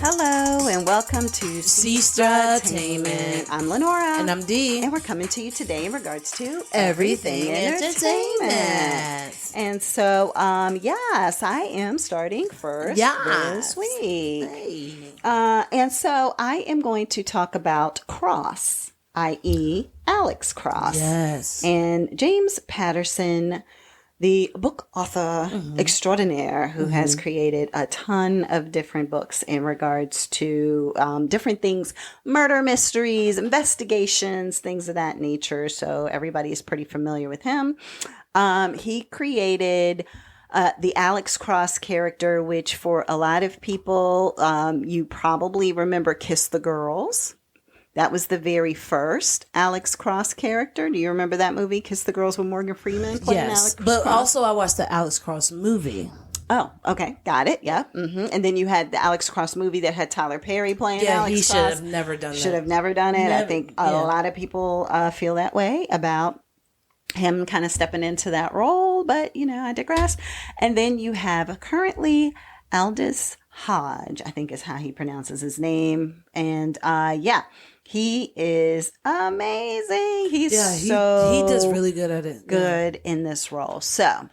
Hello and welcome to Sestra-Tainment. I'm Lenora. And I'm Dee. And we're coming to you today in regards to Everything Entertainment. And so, yes, I am starting first this week. Hey. And so I am going to talk about Cross, i.e. Alex Cross. Yes. And James Patterson, the book author extraordinaire who has created a ton of different books in regards to different things, murder mysteries, investigations, things of that nature. So everybody is pretty familiar with him. He created the Alex Cross character, which for a lot of people, you probably remember Kiss the Girls. That was the very first Alex Cross character. Do you remember that movie, Kiss the Girls, with Morgan Freeman playing Alex Cross? But also I watched the Alex Cross movie. Oh, okay. Got it. Yeah. And then you had the Alex Cross movie that had Tyler Perry playing Alex Cross. Yeah, he should have never done that. Should have never done it. I think a lot of people feel that way about him kind of stepping into that role. But, you know, I digress. And then you have currently Aldous Hodge, I think is how he pronounces his name. And he is amazing. He does really good at it. Good in this role. So,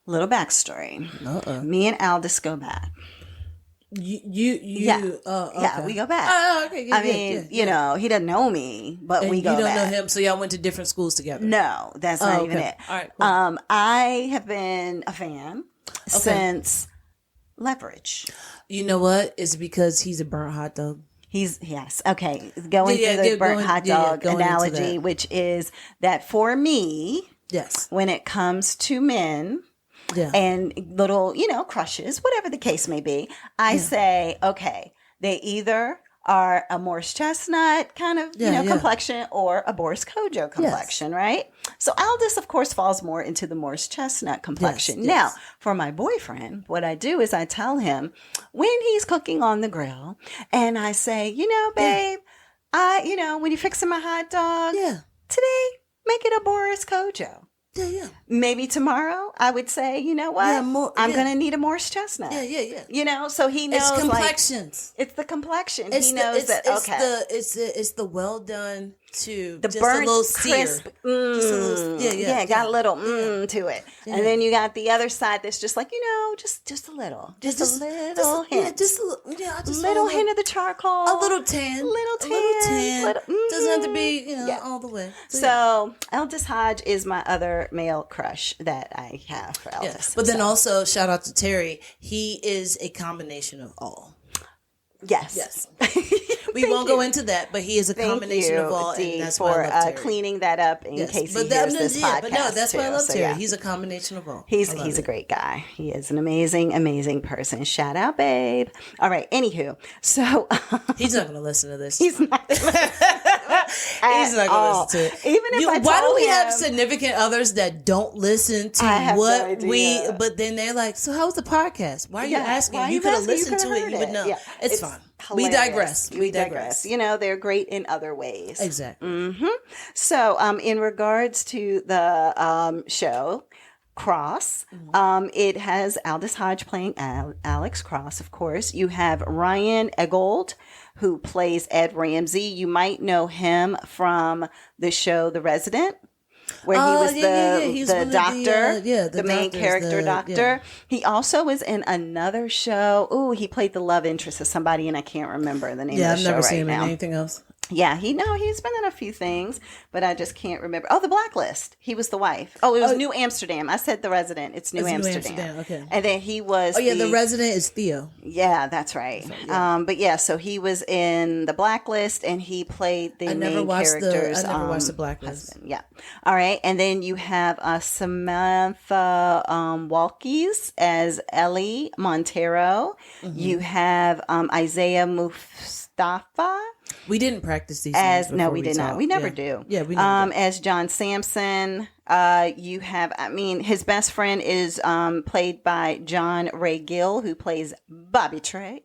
little backstory. Me and Aldous go back. Okay. Yeah, we go back. Oh, okay. Yeah, I mean, you know, he doesn't know me, but and we go back. You don't know him, so y'all went to different schools together. No, that's not even it. All right. Cool. I have been a fan since Leverage. You know what? It's because he's a burnt hot dog. Okay. Going through the burnt hot dog analogy, which is that for me, when it comes to men and little, crushes, whatever the case may be, I say, okay, they either are a Morse chestnut kind of, complexion or a Boris Kojo complexion, right? So Aldous, of course, falls more into the Morse chestnut complexion. Yes. Now, for my boyfriend, what I do is I tell him when he's cooking on the grill and I say, babe, when you're fixing my hot dog, today, make it a Boris Kojo. Yeah. Maybe tomorrow I would say, you know what? I'm going to need a Morse chestnut. Yeah. So he knows. It's complexions. It's the complexion. He knows that. It's the well done to the just burnt, a little sear. crisp. Got a little to it. Yeah. And then you got the other side that's just like, just a little. Just a little hint. Just a little hint of the charcoal. A little tan. Doesn't have to be, all the way. So Aldous Hodge is my other male crush that I have for Aldous. But then also, shout out to Terry. He is a combination of all. Yes. We won't go into that, but he is a combination of all, Dee, and that's for why I love Terry. Cleaning that up in case he hears this podcast. But no, that's why I love Terry. Yeah. He's a combination of all. He's a great guy. He is an amazing, amazing person. Shout out, babe. All right. Anywho, so he's not going to listen to this. He's not. He's not going to listen to it. Even if why do we have significant others that don't listen to what we? But then they're like, "So how was the podcast? Why are you asking? You could have listened to it. You would know. It's fine. Hilarious. We digress. They're great in other ways. Exactly. So, in regards to the show Cross, it has Aldous Hodge playing Alex Cross, of course. You have Ryan Eggold, who plays Ed Ramsey. You might know him from the show The Resident, where he was the doctor, the main character doctor. Yeah. He also was in another show. Ooh, he played the love interest of somebody, and I can't remember the name of the show right now. Yeah, I've never seen him in anything else. Yeah, he's been in a few things, but I just can't remember. Oh, The Blacklist. He was the wife. Oh, it was New Amsterdam. I said The Resident. It's New Amsterdam. Okay. And then he was The Resident is Theo. Yeah, that's right. So, so he was in The Blacklist, and he played the main character's I never watched The Blacklist. Husband. Yeah. All right. And then you have Samantha Walkies as Ellie Montero. You have Isaiah Mustafa. We didn't practice these names no, we did not. We never do. Yeah, we never do. As John Sampson, you have, his best friend is played by John Ray Gill, who plays Bobby Trey.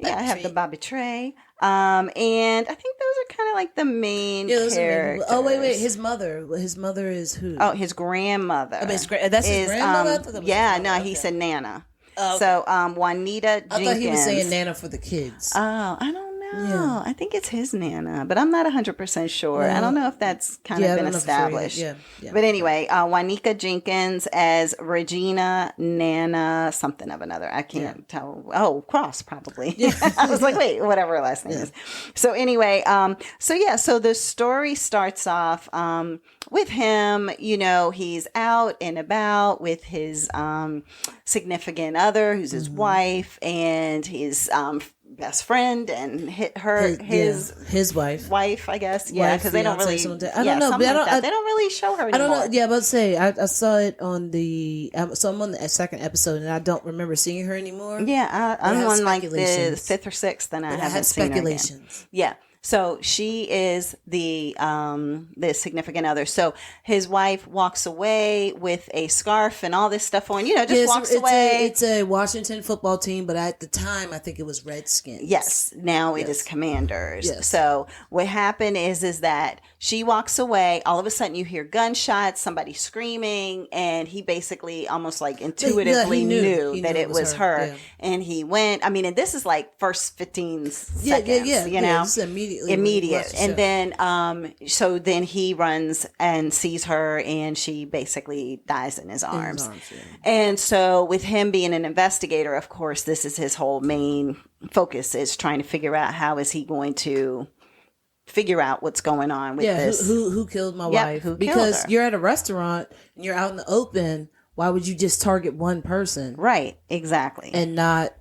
I have the Bobby Trey. And I think those are kind of like the main characters. Oh, wait. His mother is who? Oh, his grandmother. That's his grandmother? He said Nana. So Juanita Jenkins. I thought he was saying Nana for the kids. Oh, I don't know. I think it's his Nana, but I'm not 100% sure. I don't know if that's kind of been established. Yeah. But anyway, Juanita Jenkins as Regina Nana something of another. I can't tell. Oh, Cross probably. I was like, wait, whatever her last name is. So anyway, so the story starts off with him. He's out and about with his significant other, who's his wife, and his best friend, and his wife, I guess. Yeah, because they don't really. I don't know. They don't really show her anymore. I don't know. Yeah, but say I saw it on the. So I'm on the second episode, and I don't remember seeing her anymore. Yeah, I'm on like the fifth or sixth, and I haven't seen her again. Yeah. So she is the significant other. So his wife walks away with a scarf and all this stuff on, walks away. It's a Washington football team, but at the time, I think it was Redskins. Yes. Now it is Commanders. Yes. So what happened is that she walks away. All of a sudden you hear gunshots, somebody screaming, and he basically almost like intuitively knew that it was her. Yeah. And he went, and this is like first 15 seconds, immediate. And then so then he runs and sees her, and she basically dies in his arms. And so with him being an investigator, of course, this is his whole main focus, is trying to figure out how is he going to figure out what's going on with this. Who killed my wife? Because you're at a restaurant and you're out in the open. Why would you just target one person? Right, exactly. And not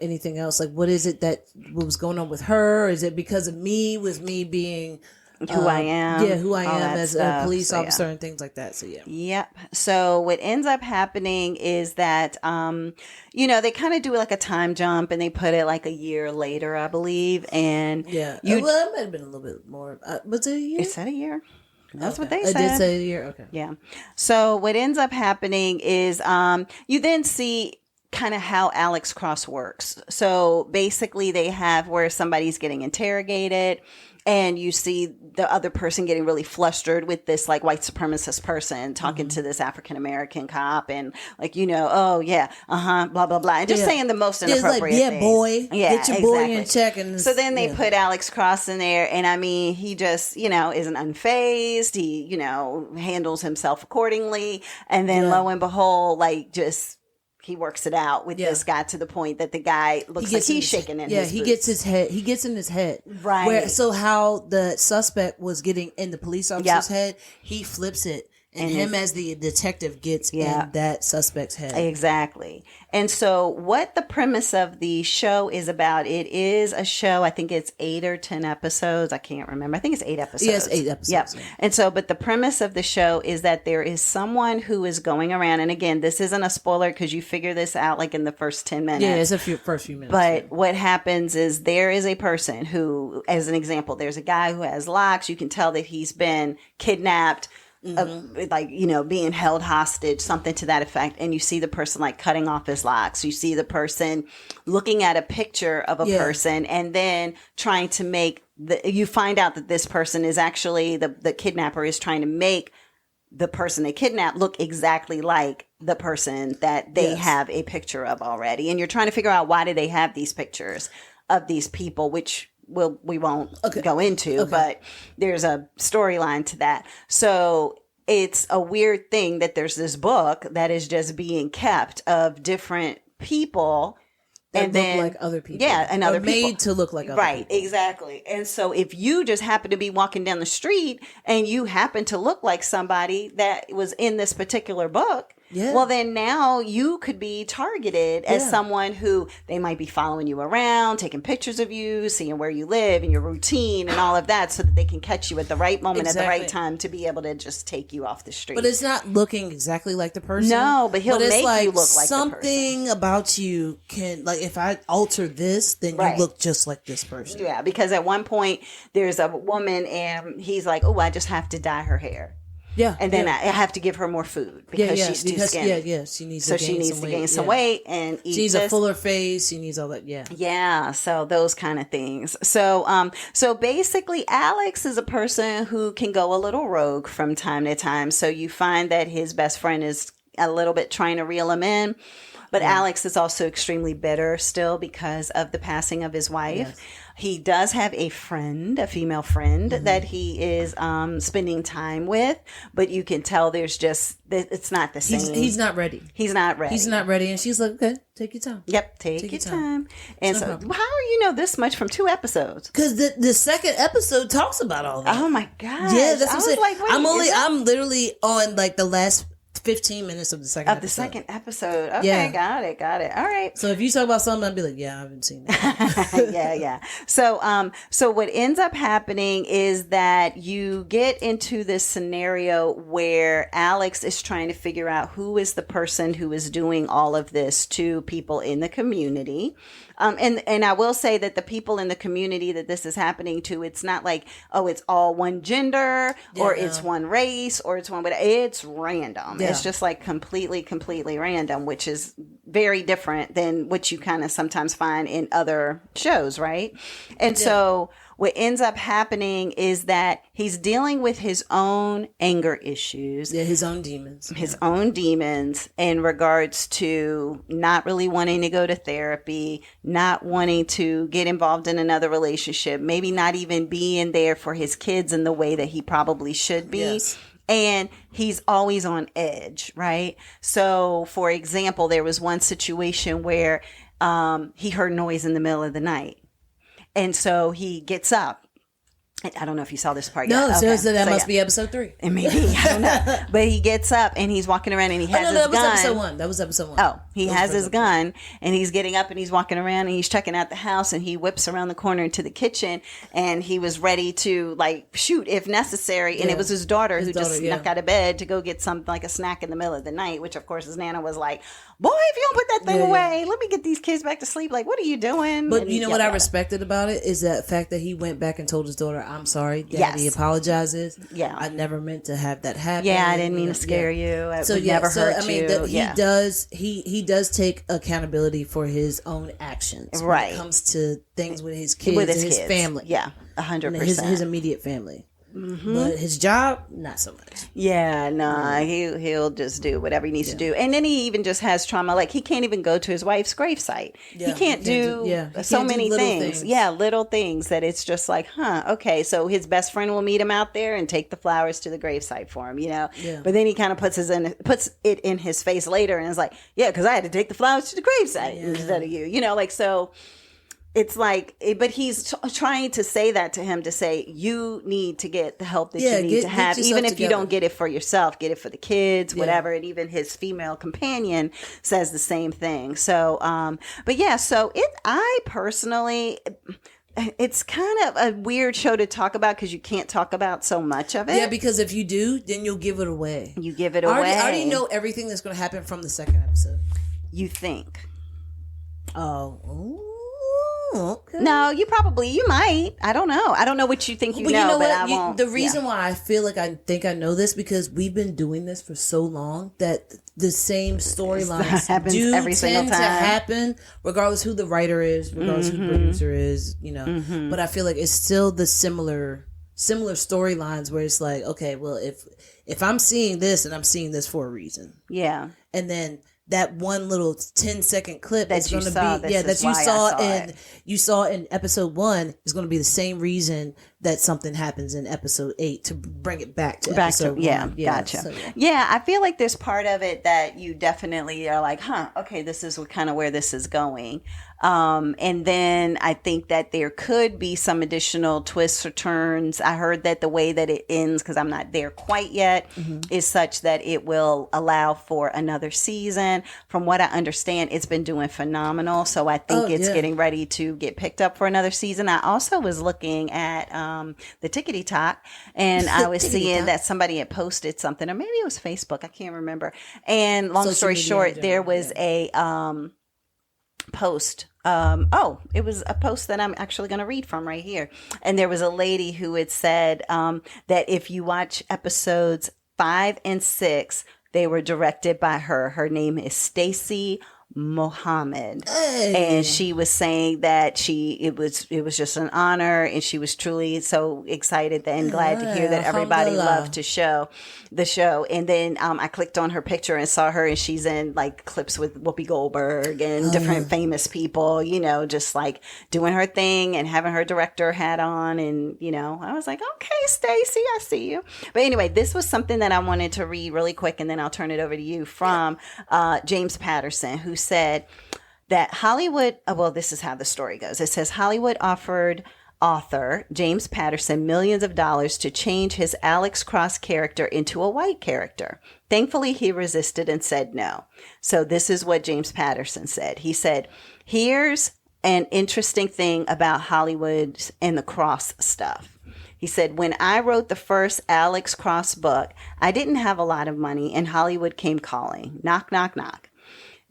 anything else. Like, what is it that was going on with her? Is it because of me, with me being who I am? Yeah, who I am as a police officer and things like that. So, yeah. Yep. So what ends up happening is that, they kind of do like a time jump, and they put it like a year later, I believe. And it might have been a little bit more. Was it a year? It said a year. That's what they said. I did say a year. Okay. Yeah. So what ends up happening is you then see kind of how Alex Cross works. So basically they have where somebody's getting interrogated, and you see the other person getting really flustered with this like white supremacist person talking to this African American cop, and like, blah, blah, blah. And just saying the most inappropriate things. Boy. Yeah, get your boy in check. And so then they put Alex Cross in there, and he just, isn't unfazed. He, handles himself accordingly. And then lo and behold, he works it out with this guy to the point that the guy looks like he's shaking in his boots. He gets in his head. Right. So how the suspect was getting in the police officer's head, he flips it. And him as the detective gets in that suspect's head. Exactly. And so what the premise of the show is about, it is a show, I think it's 8 or 10 episodes. I can't remember. I think it's 8 episodes. Yes, 8 episodes. Yep. Yeah. And so, but the premise of the show is that there is someone who is going around, and again, this isn't a spoiler because you figure this out like in the first 10 minutes. Yeah, it's first few minutes. But what happens is there is a person who, as an example, there's a guy who has locks. You can tell that he's been kidnapped. Being held hostage, something to that effect. And you see the person like cutting off his locks. You see the person looking at a picture of a person, and then trying to you find out that this person is actually the kidnapper is trying to make the person they kidnapped look exactly like the person that they have a picture of already. And you're trying to figure out, why do they have these pictures of these people, which we won't go into, but there's a storyline to that. So it's a weird thing that there's this book that is just being kept of different people that look like other people. Yeah, and other people. Made to look like other people. Right, exactly. And so if you just happen to be walking down the street and you happen to look like somebody that was in this particular book, well, then now you could be targeted as someone who they might be following you around, taking pictures of you, seeing where you live and your routine and all of that, so that they can catch you at the right moment, at the right time, to be able to just take you off the street. But it's not looking exactly like the person. No, but he'll make you look like something the person. Something about you can, like, if I alter this, then you look just like this person. Yeah, because at one point there's a woman and he's like, oh, I just have to dye her hair. Yeah, and then I have to give her more food because she's too skinny. Yeah, she needs to gain some weight and eat. She needs a fuller face. She needs all that. Yeah. So those kind of things. So basically, Alex is a person who can go a little rogue from time to time. So you find that his best friend is a little bit trying to reel him in. But Alex is also extremely bitter still because of the passing of his wife. Yes. He does have a friend, a female friend that he is spending time with, but you can tell there's just, it's not the same. He's not ready. He's not ready. He's not ready. And she's like, okay, take your time. Yep, take your time. And so, how are you know this much from 2 episodes? Because the second episode talks about all that. Oh my God. Yeah, that's what I'm saying. Like, I'm literally on like the last 15 minutes of the second episode. Of the second episode. Okay, got it. All right. So if you talk about something, I'd be like, yeah, I haven't seen that. yeah. So what ends up happening is that you get into this scenario where Alex is trying to figure out who is the person who is doing all of this to people in the community. And I will say that the people in the community that this is happening to, it's not like, oh, it's all one gender or it's one race or it's one, but it's random. Yeah. It's just like completely random, which is very different than what you kind of sometimes find in other shows, right? And so what ends up happening is that he's dealing with his own anger issues. Yeah, his own demons. His own demons in regards to not really wanting to go to therapy, not wanting to get involved in another relationship, maybe not even being there for his kids in the way that he probably should be. Yes. And he's always on edge, right? So, for example, there was one situation where he heard noise in the middle of the night. And so he gets up. I don't know if you saw this part yet. No, so that must be episode 3. And maybe, I don't know. But he gets up and he's walking around and he has his gun. That was episode 1. Oh, he has his gun and he's getting up and he's walking around and he's checking out the house and he whips around the corner into the kitchen and he was ready to like shoot if necessary. And it was his daughter who just snuck out of bed to go get something like a snack in the middle of the night, which of course his Nana was like, boy, if you don't put that thing away, let me get these kids back to sleep. Like, what are you doing? But you know what I respected about it is that fact that he went back and told his daughter, I'm sorry, Daddy apologizes. Yeah. I never meant to have that happen. Yeah, I didn't mean to scare you. I would never hurt you. He does take accountability for his own actions when it comes to things with his kids and his family. Yeah, 100%. His immediate family. Mm-hmm. But his job, not so much. Yeah, he'll just do whatever he needs to do. And then he even just has trauma. Like he can't even go to his wife's gravesite. He can't do so many things. Yeah, little things that it's just like, okay. So his best friend will meet him out there and take the flowers to the gravesite for him, you know. Yeah. But then he kind of puts it in his face later and is like, yeah, because I had to take the flowers to the gravesite instead of you, you know, like so. It's like, but he's trying to say that to him to say, you need to get the help that you need to have. Even if you don't get it for yourself, get it for the kids, whatever. And even his female companion says the same thing. So, I personally, it's kind of a weird show to talk about because you can't talk about so much of it. Yeah, because if you do, then you'll give it away. You give it away. I already know everything that's going to happen from the second episode. You think. Oh, okay. No, you might. I don't know. I don't know what you think you know, but I won't. The reason why I feel like I think I know this because we've been doing this for so long that the same storylines do every single time to happen, regardless who the writer is, regardless who the producer is, you know. Mm-hmm. But I feel like it's still the similar storylines where it's like, okay, well, if I'm seeing this and I'm seeing this for a reason, and then that one little 10-second clip that's going to be that you saw in episode 1 is going to be the same reason that something happens in episode 8 to bring it back to episode 1. Yeah, gotcha. So, I feel like there's part of it that you definitely are like, okay, this is kind of where this is going. And then I think that there could be some additional twists or turns. I heard that the way that it ends, because I'm not there quite yet, is such that it will allow for another season. From what I understand, it's been doing phenomenal. So I think it's getting ready to get picked up for another season. I also was looking at the Tickety Talk, and I was seeing that somebody had posted something, or maybe it was Facebook. I can't remember. And long story short, there was a post. It was a post that I'm actually going to read from right here. And there was a lady who had said that if you watch episodes 5 and 6, they were directed by her. Her name is Stacy Muhammad. Hey. And she was saying that it was just an honor, and she was truly so excited and glad to hear that everybody loved to show the show. And then I clicked on her picture and saw her, and she's in like clips with Whoopi Goldberg and different famous people, you know, just like doing her thing and having her director hat on. And, you know, I was like, okay, Stacey, I see you. But anyway, this was something that I wanted to read really quick, and then I'll turn it over to you, from James Patterson, who said that Hollywood, well, this is how the story goes. It says Hollywood offered author James Patterson millions of dollars to change his Alex Cross character into a white character. Thankfully, he resisted and said no. So this is what James Patterson said. He said, here's an interesting thing about Hollywood and the Cross stuff. He said, when I wrote the first Alex Cross book, I didn't have a lot of money, and Hollywood came calling. Knock, knock, knock.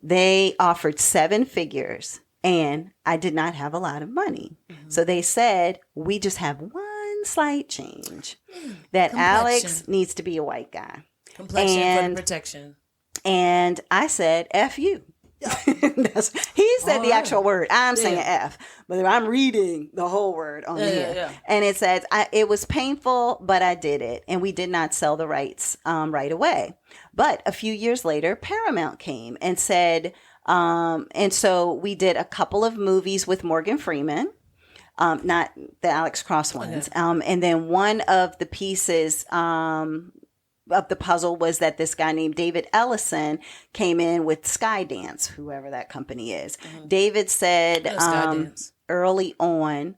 They offered 7 figures, and I did not have a lot of money. Mm-hmm. So they said, we just have one slight change, that Alex needs to be a white guy. Complexion for the protection. And I said, F you. He said the actual word. I'm saying F, but I'm reading the whole word on here. Yeah. And it says, it was painful, but I did it. And we did not sell the rights right away. But a few years later, Paramount came and said, and so we did a couple of movies with Morgan Freeman. Not the Alex Cross ones. Okay. And then one of the pieces of the puzzle was that this guy named David Ellison came in with Skydance, whoever that company is. Mm-hmm. David said early on,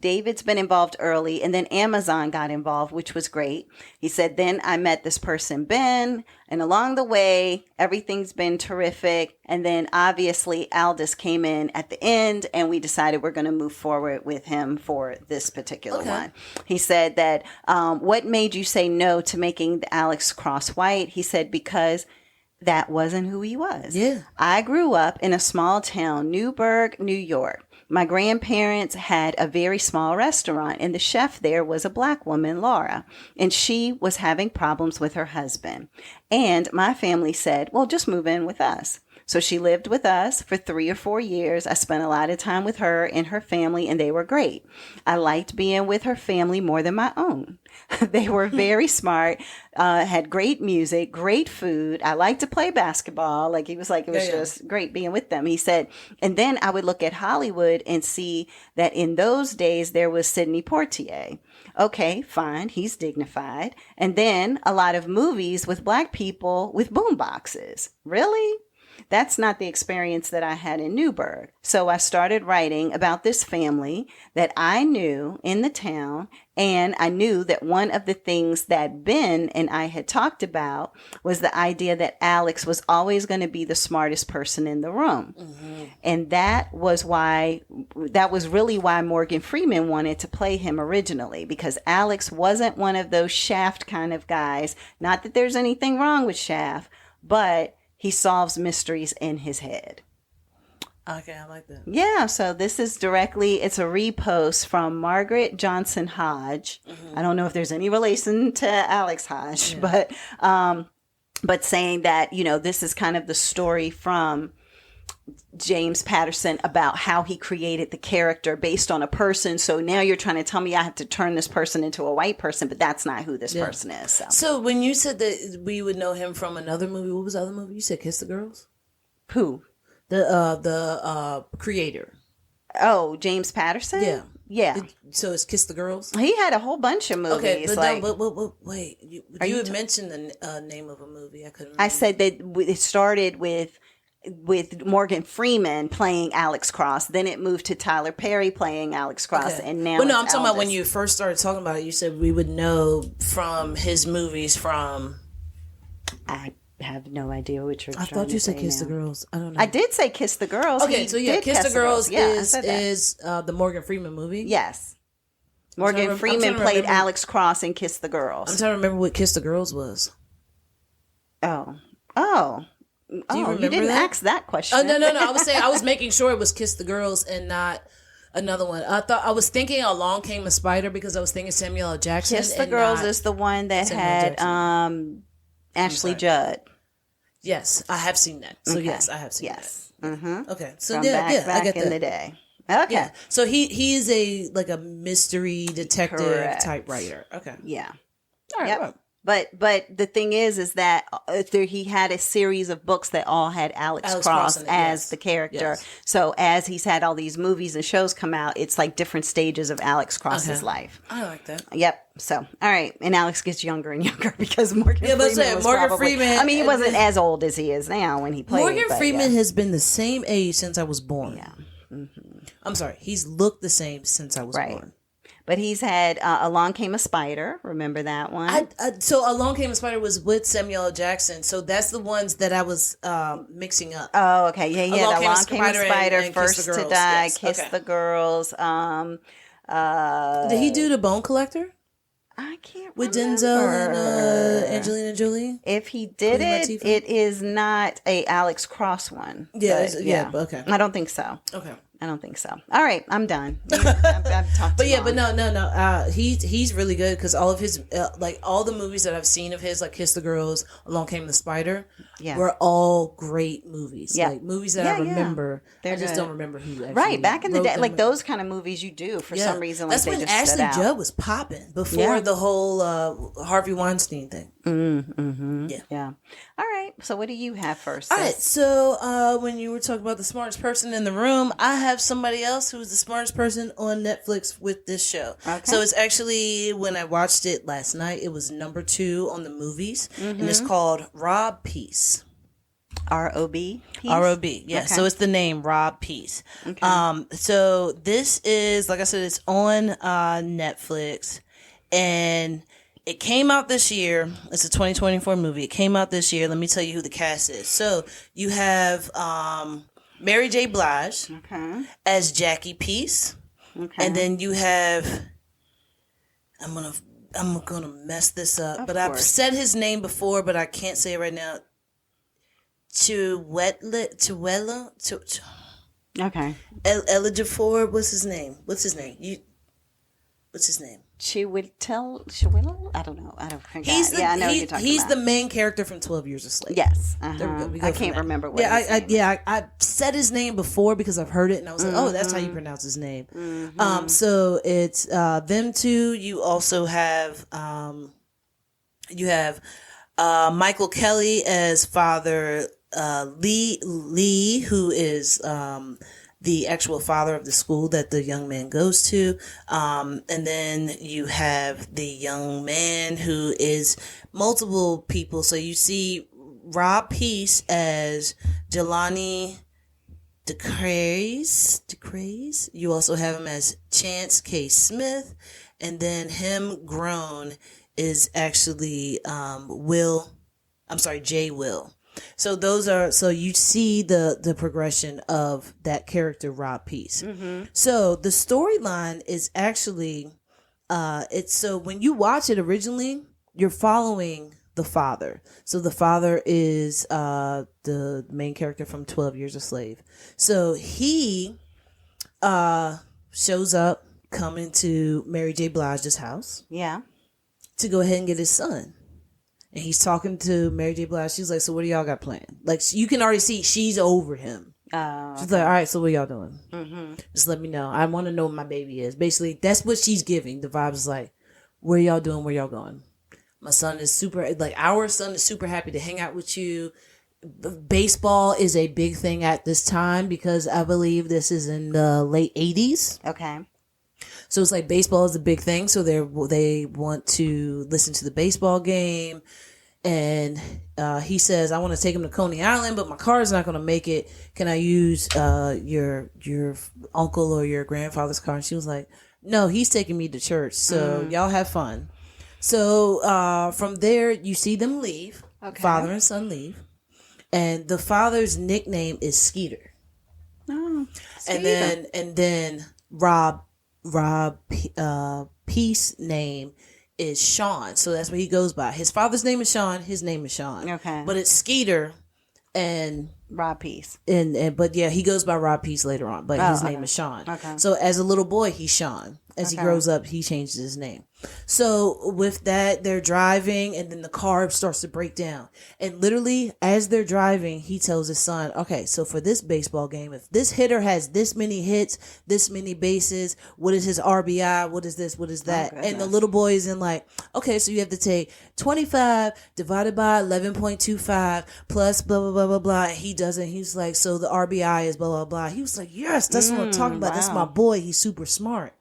David's been involved early, and then Amazon got involved, which was great. He said, then I met this person, Ben, and along the way, everything's been terrific. And then obviously Aldous came in at the end, and we decided we're going to move forward with him for this particular one. He said that, what made you say no to making the Alex Cross white? He said, because that wasn't who he was. Yeah. I grew up in a small town, Newburgh, New York. My grandparents had a very small restaurant, and the chef there was a black woman, Laura, and she was having problems with her husband. And my family said, well, just move in with us. So she lived with us for 3 or 4 years. I spent a lot of time with her and her family, and they were great. I liked being with her family more than my own. They were very smart, had great music, great food. I liked to play basketball. Like, he was like, it was just great being with them. He said, and then I would look at Hollywood and see that in those days there was Sidney Poitier. Okay, fine. He's dignified. And then a lot of movies with black people with boom boxes. Really? That's not the experience that I had in Newburgh. So I started writing about this family that I knew in the town, and I knew that one of the things that Ben and I had talked about was the idea that Alex was always going to be the smartest person in the room. Mm-hmm. And that was really why Morgan Freeman wanted to play him originally, because Alex wasn't one of those Shaft kind of guys. Not that there's anything wrong with Shaft, but he solves mysteries in his head. Okay, I like that. Yeah, so this is it's a repost from Margaret Johnson Hodge. Mm-hmm. I don't know if there's any relation to Alex Hodge, but saying that, you know, this is kind of the story from James Patterson about how he created the character based on a person. So now you're trying to tell me I have to turn this person into a white person, but that's not who this person is. So when you said that we would know him from another movie, what was the other movie? You said Kiss the Girls? Who? The creator. Oh, James Patterson? Yeah. Yeah. So it's Kiss the Girls? He had a whole bunch of movies. Okay, but wait. You had mentioned the name of a movie. I couldn't remember. I said that it started with Morgan Freeman playing Alex Cross. Then it moved to Tyler Perry playing Alex Cross. Okay. And now I'm talking about when you first started talking about it, you said we would know from his movies from... I have no idea what you're I thought you said Kiss the Girls. I don't know. I did say Kiss the Girls. Okay, so yeah, Kiss the Girls is the Morgan Freeman movie? Yes. Morgan Freeman played Alex Cross in Kiss the Girls. I'm trying to remember what Kiss the Girls was. Oh. Do you remember you didn't ask that question. Oh, no. I was making sure it was Kiss the Girls and not another one. I was thinking Along Came a Spider because I was thinking Samuel L. Jackson. Kiss the Girls is the one that had Ashley Judd. Yes, I have seen that. So Okay. yes, I have seen Yes. that. Mm-hmm. Okay, so From yeah, I back get in that. the day. Okay. Yeah. So he is a mystery detective Correct. type writer. Okay. Yeah. All right. Yep. Well, But the thing is that he had a series of books that all had Alex Cross in it, as yes. the character. Yes. So as he's had all these movies and shows come out, it's like different stages of Alex Cross's Okay. life. I like that. Yep. So, all right. And Alex gets younger and younger because Morgan Yeah, but Freeman was Morgan probably, Freeman- I mean, he wasn't as old as he is now when he played. Morgan but Freeman has been the same age since I was born. Yeah. I'm sorry. He's looked the same since I was Right. born. But he's had Along Came a Spider. Remember that one? So Along Came a Spider was with Samuel L. Jackson. So that's the ones that I was mixing up. Oh, okay. Yeah, he had Along Came a Spider, and First Kiss the to Girls. Die, Yes. Kiss Okay. the Girls. Did he do The Bone Collector I can't with remember. Denzel and Angelina Jolie? If he did Queen it, Latifah? it is not a Alex Cross one. Yeah, But, yeah, okay. I don't think so. Okay. I don't think so. All right, I'm done. I've talked But too yeah, long. but no. He's really good because all of his like all the movies that I've seen of his, like Kiss the Girls, Along Came the Spider, Yeah. were all great movies. Yeah. Like movies that I Yeah, yeah. remember. They're I just good. don't remember who actually Right, back in the wrote day, them. like those kind of movies you do for some reason. Like That's they when just stood Ashley out. Judd was popping before Yeah. the whole Harvey Weinstein thing. Yeah. All right. So what do you have first? All right, sis? so when you were talking about the smartest person in the room, I have somebody else who's the smartest person on Netflix with this show. Okay. So it's actually, when I watched it last night, it was number 2 on the movies, and it's called Rob Peace. R.O.B. R.O.B. Yeah, Okay. so it's the name Rob Peace. So this is, like I said, it's on Netflix, and it came out this year. It's a 2024 movie. It came out this year. Let me tell you who the cast is. So you have Mary J. Blige Okay. as Jackie Peace, Okay. and then you have I'm gonna mess this up, but I've course. said his name before, but I can't say it right now. Elijiofor, Okay. what's his name? What's his name? Chiwetel? I don't know. I don't think. I know what you're talking he's about. the main character from 12 Years a Slave. Yes. There we go. We go I from can't there. remember what. Yeah, his name is. I said his name before because I've heard it, and I was like, oh, that's how you pronounce his name. So it's them two. You also have Michael Kelly as Father Lee, who is the actual father of the school that the young man goes to. And then you have the young man who is multiple people. So you see Rob Peace as Jelani DeCraze. You also have him as Chance K. Smith. And then him grown is actually Jay Will. So you see the progression of that character, Rob Peace. So the storyline is actually, so when you watch it originally, you're following the father. So the father is the main character from 12 Years a Slave. So he shows up coming to Mary J. Blige's house Yeah. to go ahead and get his son. And he's talking to Mary J. Blige. She's like, so what do y'all got planned? Like, you can already see she's over him. She's like, all right, so what y'all doing? Just let me know. I want to know what my baby is. Basically, that's what she's giving. The vibe is like, where y'all doing? Where y'all going? My son is our son is super happy to hang out with you. Baseball is a big thing at this time because I believe this is in the late 80s. Okay. So it's like baseball is a big thing. So they want to listen to the baseball game. And he says, I want to take him to Coney Island, but my car is not going to make it. Can I use your uncle or your grandfather's car? And she was like, no, he's taking me to church. So y'all have fun. So from there, you see them leave. Okay. Father and son leave. And the father's nickname is Skeeter. Oh. And then Rob Peace name is Sean. So that's what he goes by. His father's name is Sean. His name is Sean. Okay. But it's Skeeter and Rob Peace. but yeah, he goes by Rob Peace later on, but his name is Sean. Okay. So as a little boy, he's Sean. As he Okay. grows up, he changes his name. So with that, they're driving and then the car starts to break down. And literally as they're driving, he tells his son, okay, so for this baseball game, if this hitter has this many hits, this many bases, what is his RBI? What is this? What is that? And the little boy is in like, okay, so you have to take 25 divided by 11.25 plus blah, blah, blah, blah, blah. And he doesn't. He's like, so the RBI is blah, blah, blah. He was like, yes, that's what I'm talking about. Wow. That's my boy. He's super smart.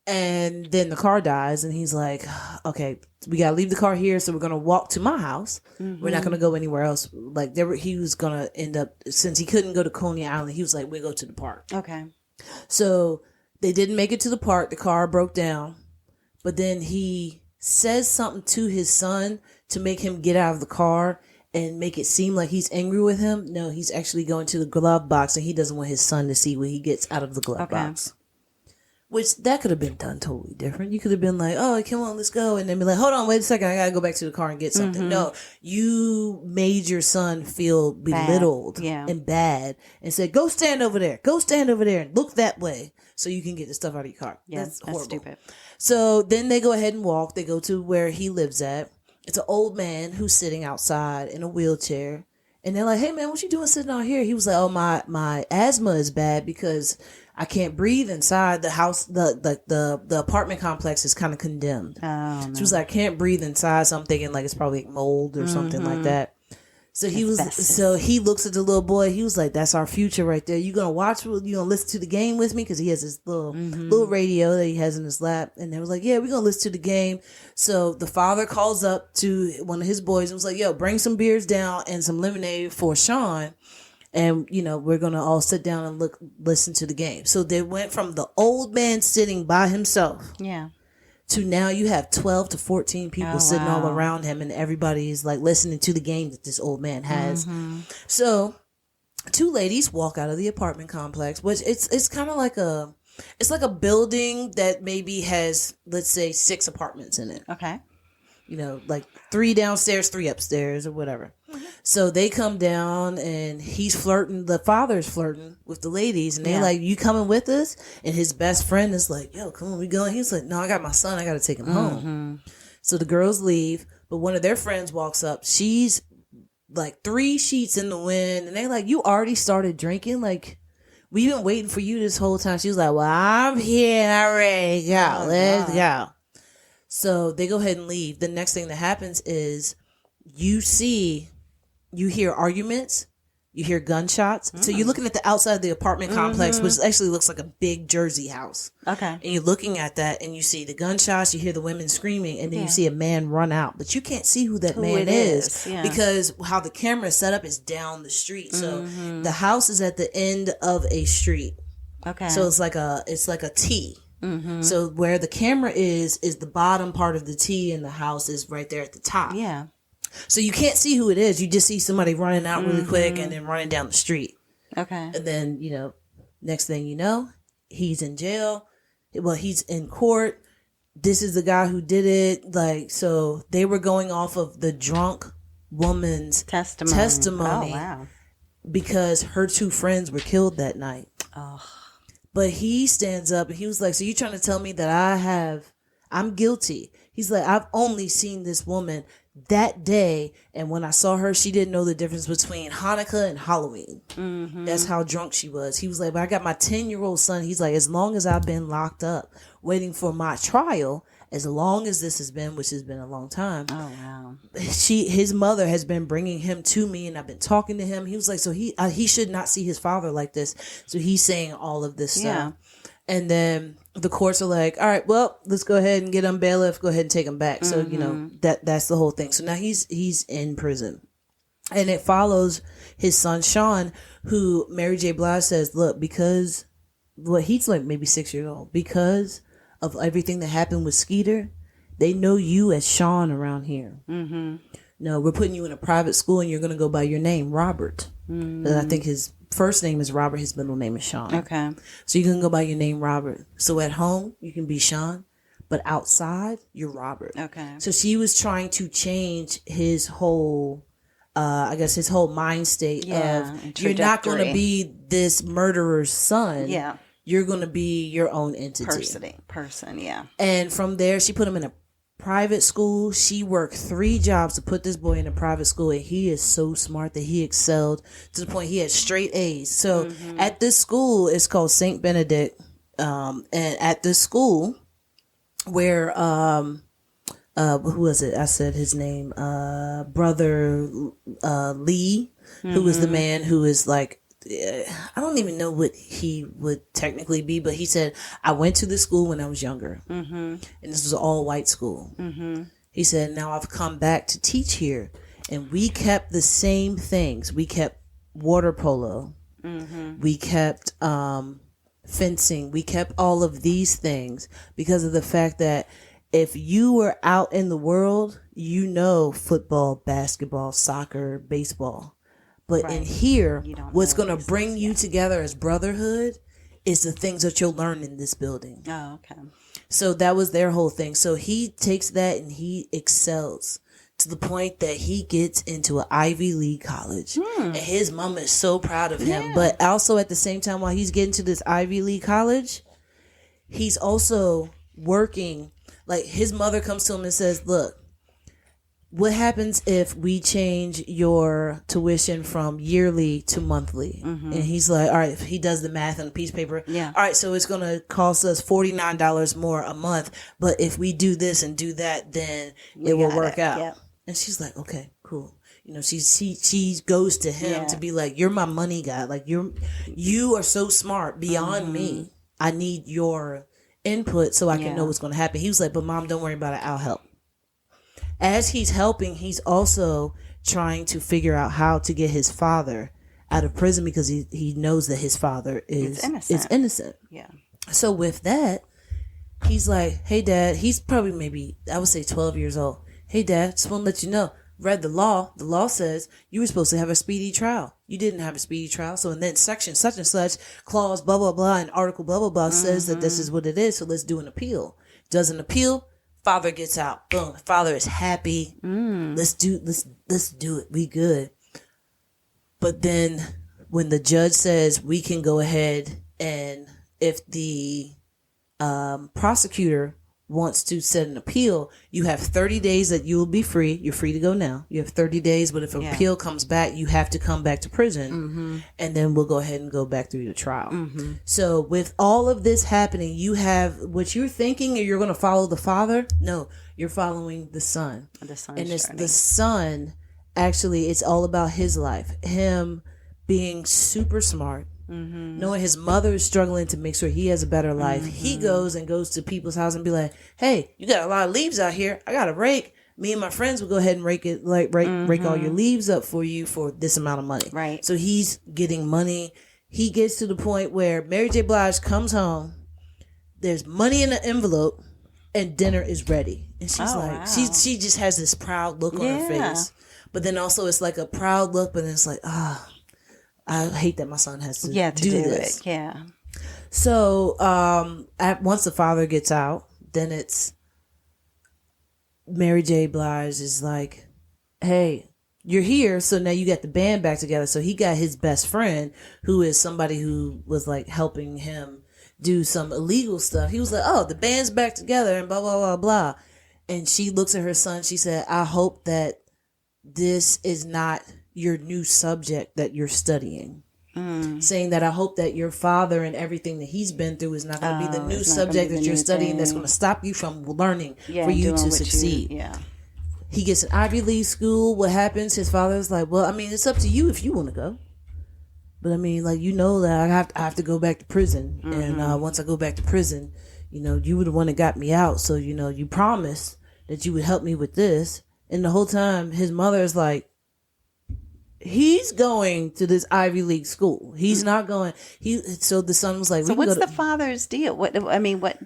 And then the car dies and he's like, okay, we got to leave the car here. So we're going to walk to my house. We're not going to go anywhere else. Like he was going to end up, since he couldn't go to Coney Island, he was like, we'll go to the park. Okay. So they didn't make it to the park. The car broke down, but then he says something to his son to make him get out of the car and make it seem like he's angry with him. No, he's actually going to the glove box and he doesn't want his son to see what he gets out of the glove box. Which that could have been done totally different. You could have been like, oh, come on, let's go. And then be like, hold on, wait a second. I got to go back to the car and get something. No, you made your son feel belittled and bad and said, go stand over there. Go stand over there and look that way so you can get the stuff out of your car. Yeah, that's horrible. Stupid. So then they go ahead and walk. They go to where he lives at. It's an old man who's sitting outside in a wheelchair. And they're like, hey, man, what you doing sitting out here? He was like, oh, my asthma is bad because I can't breathe inside the house. The apartment complex is kind of condemned. Oh, no. So he was like, I can't breathe inside. So I'm thinking like it's probably mold or something like that. So he looks at the little boy. He was like, that's our future right there. You going to watch, you going to listen to the game with me? Because he has this little radio that he has in his lap. And they was like, yeah, we're going to listen to the game. So the father calls up to one of his boys and was like, yo, bring some beers down and some lemonade for Sean. And, we're going to all sit down and listen to the game. So they went from the old man sitting by himself. Yeah. To now you have 12 to 14 people sitting all around him and everybody is like listening to the game that this old man has. So two ladies walk out of the apartment complex, which it's kind of like it's like a building that maybe has, let's say, 6 apartments in it. Okay. Like 3 downstairs, 3 upstairs or whatever. So they come down and he's flirting. The father's flirting with the ladies and they're like, you coming with us? And his best friend is like, yo, come on, we going. He's like, no, I got my son. I got to take him home. So the girls leave, but one of their friends walks up. She's like 3 sheets in the wind and they're like, you already started drinking? Like, we've been waiting for you this whole time. She was like, well, I'm here and I'm ready to go. Let's go. So they go ahead and leave. The next thing that happens is you hear arguments, you hear gunshots. So you're looking at the outside of the apartment complex, which actually looks like a big Jersey house. Okay. And you're looking at that and you see the gunshots, you hear the women screaming, and then you see a man run out. But you can't see who that man is because how the camera is set up is down the street. So the house is at the end of a street. Okay. So it's like a T. So where the camera is the bottom part of the T and the house is right there at the top. Yeah. So you can't see who it is. You just see somebody running out really quick and then running down the street. Okay. And then, next thing you know, he's in jail. Well, he's in court. This is the guy who did it. Like, so they were going off of the drunk woman's testimony. Oh, wow. Because her 2 friends were killed that night. Oh. But he stands up and he was like, so you trying to tell me that I'm guilty? He's like, I've only seen this woman that day, and when I saw her, she didn't know the difference between Hanukkah and Halloween. That's how drunk she was. He was like, but I got my 10-year-old son. He's like, as long as I've been locked up waiting for my trial, as long as this has been, which has been a long time. Oh, wow. His mother has been bringing him to me, and I've been talking to him. He was like, so he should not see his father like this. So he's saying all of this stuff. And then the courts are like, all right, well, let's go ahead and get him bailiff. Go ahead and take him back. So, that's the whole thing. So now he's in prison. And it follows his son, Sean, who Mary J. Blige says, look, because he's like maybe 6 years old, because of everything that happened with Skeeter, they know you as Sean around here. No, we're putting you in a private school and you're going to go by your name, Robert. I think his first name is Robert. His middle name is Sean. Okay. So you can go by your name, Robert. So at home, you can be Sean, but outside, you're Robert. Okay. So she was trying to change his whole, his whole mind state of, you're not going to be this murderer's son. Yeah. you're going to be your own entity. Person, yeah. And from there, she put him in a private school. She worked 3 jobs to put this boy in a private school, and he is so smart that he excelled to the point he had straight A's. So at this school, it's called St. Benedict, and at this school where who was it? I said his name, brother Lee, who was the man who is like, I don't even know what he would technically be, but he said, I went to this school when I was younger, and this was an all white school. He said, now I've come back to teach here, and we kept the same things. We kept water polo, we kept fencing, we kept all of these things because of the fact that if you were out in the world, you know football, basketball, soccer, baseball. But in here, what's going to bring you together as brotherhood is the things that you'll learn in this building. Oh, okay. So that was their whole thing. So he takes that and he excels to the point that he gets into an Ivy League college. And his mama is so proud of him. Yeah. But also at the same time, while he's getting to this Ivy League college, he's also working. Like, his mother comes to him and says, look, what happens if we change your tuition from yearly to monthly? And he's like, all right, if he does the math on a piece of paper. Yeah. All right, so it's going to cost us $49 more a month. But if we do this and do that, then it will work out. Yep. And she's like, okay, cool. You know, she goes to him to be like, you're my money guy. Like, you are so smart beyond me. I need your input so I can know what's going to happen. He was like, but Mom, don't worry about it. I'll help. As he's helping, he's also trying to figure out how to get his father out of prison because he knows that his father is innocent. Yeah. So with that, he's like, hey, Dad, he's probably maybe, I would say 12 years old. Hey, Dad, just want to let you know, read the law. The law says you were supposed to have a speedy trial. You didn't have a speedy trial. So, and then section such and such, clause blah, blah, blah, and article blah, blah, blah says that this is what it is. So let's do an appeal. Does an appeal. Father gets out. Boom. Father is happy. Let's do it. We good. But then when the judge says we can go ahead and if the prosecutor wants to set an appeal, you have 30 days that you will be free. You're free to go now. You have 30 days, but if an appeal comes back, you have to come back to prison, and then we'll go ahead and go back through the trial. So with all of this happening, you have what you're thinking, you're going to follow the father. No, you're following the son. And it's the son. Actually, it's all about his life. Him being super smart. Knowing his mother is struggling to make sure he has a better life. He goes to people's house and be like, hey, you got a lot of leaves out here. I got a rake. Me and my friends will go ahead and rake it, like rake all your leaves up for you for this amount of money. Right. So he's getting money. He gets to the point where Mary J. Blige comes home. There's money in the envelope and dinner is ready. And she's she just has this proud look on her face. But then also it's like a proud look, but then it's like, I hate that my son has to do this. It. Yeah. So once the father gets out, then it's Mary J. Blige is like, hey, you're here. So now you got the band back together. So he got his best friend, who is somebody who was like helping him do some illegal stuff. He was like, oh, the band's back together and blah, blah, blah, blah. And she looks at her son. She said, I hope that this is not your new subject that you're studying. Saying that I hope that your father and everything that he's been through is not going to be the new subject that you're studying that's going to stop you from learning for you to succeed. He gets an Ivy League school. What happens? His father's like, well, I mean, it's up to you if you want to go. But I mean, like, you know that I have to go back to prison. And once I go back to prison, you know, you were the one that got me out. So, you know, you promised that you would help me with this. And the whole time, his mother is like, he's going to this Ivy League school. He's not going. So the son was like, so what's the father's deal? What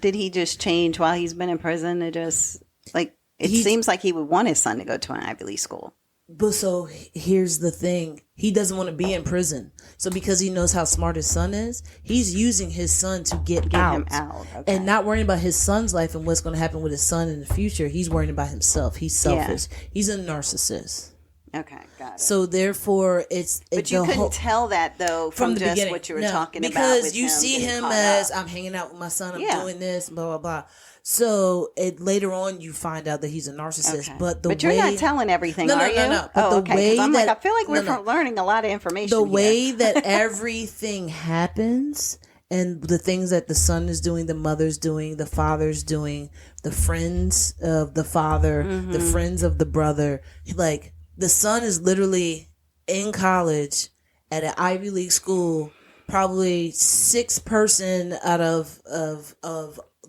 did he just change while he's been in prison? It just it seems like he would want his son to go to an Ivy League school. But so here's the thing. He doesn't want to be in prison. So because he knows how smart his son is, he's using his son to get out. Him out. Okay. And not worrying about his son's life and what's going to happen with his son in the future. He's worrying about himself. He's selfish. He's a narcissist. Okay, got it. So therefore, but you couldn't tell that though from the just beginning. what you were talking about. Because you see him as I'm hanging out with my son, I'm doing this, blah blah blah. So later on, you find out that he's a narcissist. Okay. But you're not telling everything, are you? No. But the way I'm that I feel like we're learning a lot of information. The here. way that everything happens. And the things that the son is doing, the mother's doing, the father's doing, the friends of the father, the friends of the brother. Like, the son is literally in college at an Ivy League school, probably 6 person out of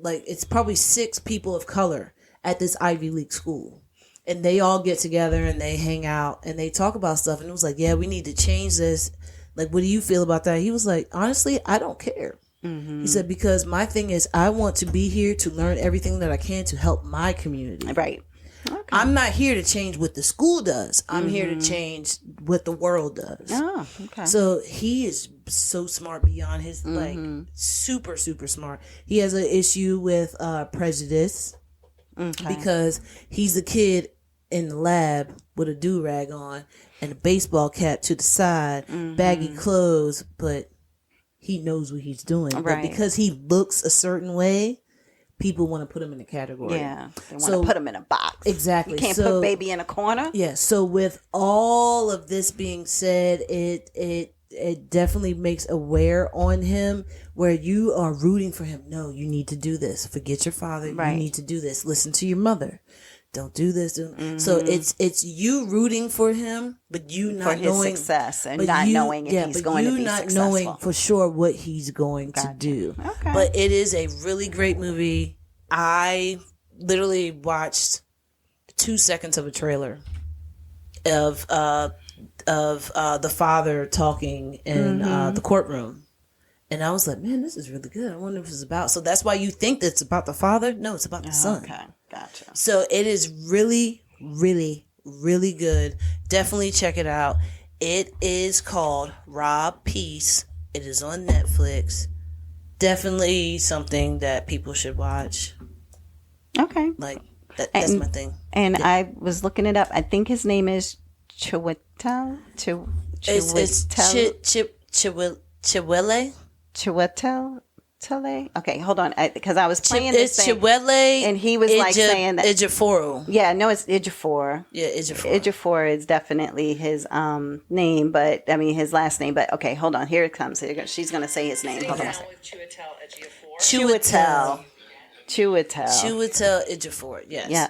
like, it's probably 6 people of color at this Ivy League school. And they all get together and they hang out and they talk about stuff. And it was like, yeah, we need to change this. Like, what do you feel about that? He was like, honestly, I don't care. He said, because my thing is, I want to be here to learn everything that I can to help my community. Right. Okay. I'm not here to change what the school does. I'm here to change what the world does. Oh, okay. So he is so smart beyond his, like, super, super smart. He has an issue with prejudice because he's a kid in the lab with a do-rag on and a baseball cap to the side, baggy clothes, but he knows what he's doing. Right. But because he looks a certain way, people want to put him in a category. Yeah. They want to put him in a box. Exactly. You can't put baby in a corner. Yeah. So with all of this being said, it definitely makes aware on him where you are rooting for him. No, you need to do this. Forget your father. Right. You need to do this. Listen to your mother. Don't do this. So it's you rooting for him, but you not for his knowing success and not knowing if he's going to be not successful. Knowing for sure what he's going to do. Okay. But it is a really great movie. I literally watched 2 seconds of a trailer of the father talking in the courtroom. And I was like, man, this is really good. I wonder if it's about. So that's why you think that it's about the father? No, it's about the son. Okay, gotcha. So it is really, really, really good. Definitely check it out. It is called Rob Peace. It is on Netflix. Definitely something that people should watch. Okay. Like, that's my thing. And I was looking it up. I think his name is Chiwetel. It's Chiwele. Chiwetel. Okay, hold on, because I was playing this thing, Chiwele, and he was like saying that Ejiofor. Yeah, no, it's Ejiofor. Yeah, Ejiofor. Ejiofor is definitely his name, but I mean his last name. But okay, hold on, here it comes. She's gonna say his name. Hold on. Chiwetel Ejiofor. Yes. Yeah.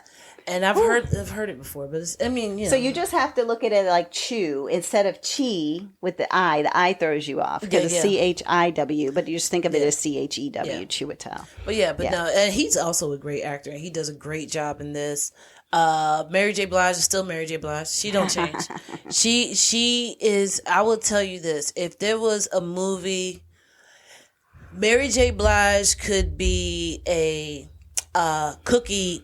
And I've heard it before, but I mean, you know. So you just have to look at it like chew instead of chi with the I. The I throws you off because it's CHIW, but you just think of it as CHEW, Chiwetel. But no, and he's also a great actor, and he does a great job in this. Mary J. Blige is still Mary J. Blige. She don't change. she is. I will tell you this: if there was a movie, Mary J. Blige could be a Cookie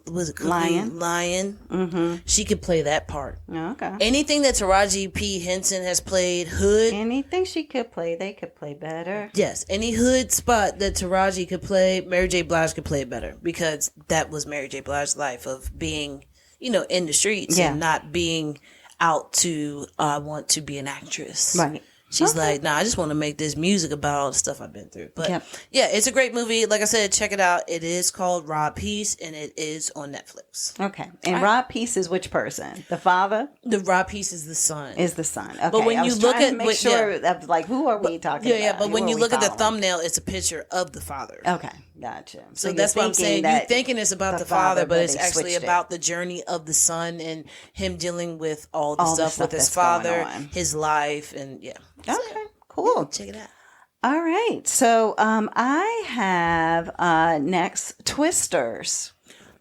was it Lion? Mm-hmm. She could play that part. Okay. Anything that Taraji P. Henson has played, Hood. Anything she could play, they could play better. Yes, any Hood spot that Taraji could play, Mary J. Blige could play better because that was Mary J. Blige's life of being, in the streets and not being out to want to be an actress. Right. She's like, nah, I just want to make this music about all the stuff I've been through. But yeah, it's a great movie. Like I said, check it out. It is called Rob Peace, and it is on Netflix. Okay. And Rob Peace is which person? The father? The Rob Peace is the son. Okay. But when you look at make sure of like who are we talking about? Yeah, but when you look at the thumbnail, it's a picture of the father. Okay. Gotcha. So that's what I'm saying. You're thinking it's about the father, but it's actually about the journey of the son and him dealing with all the stuff with his father, his life, and Okay. Cool. Yeah, check it out. All right. So I have next Twisters.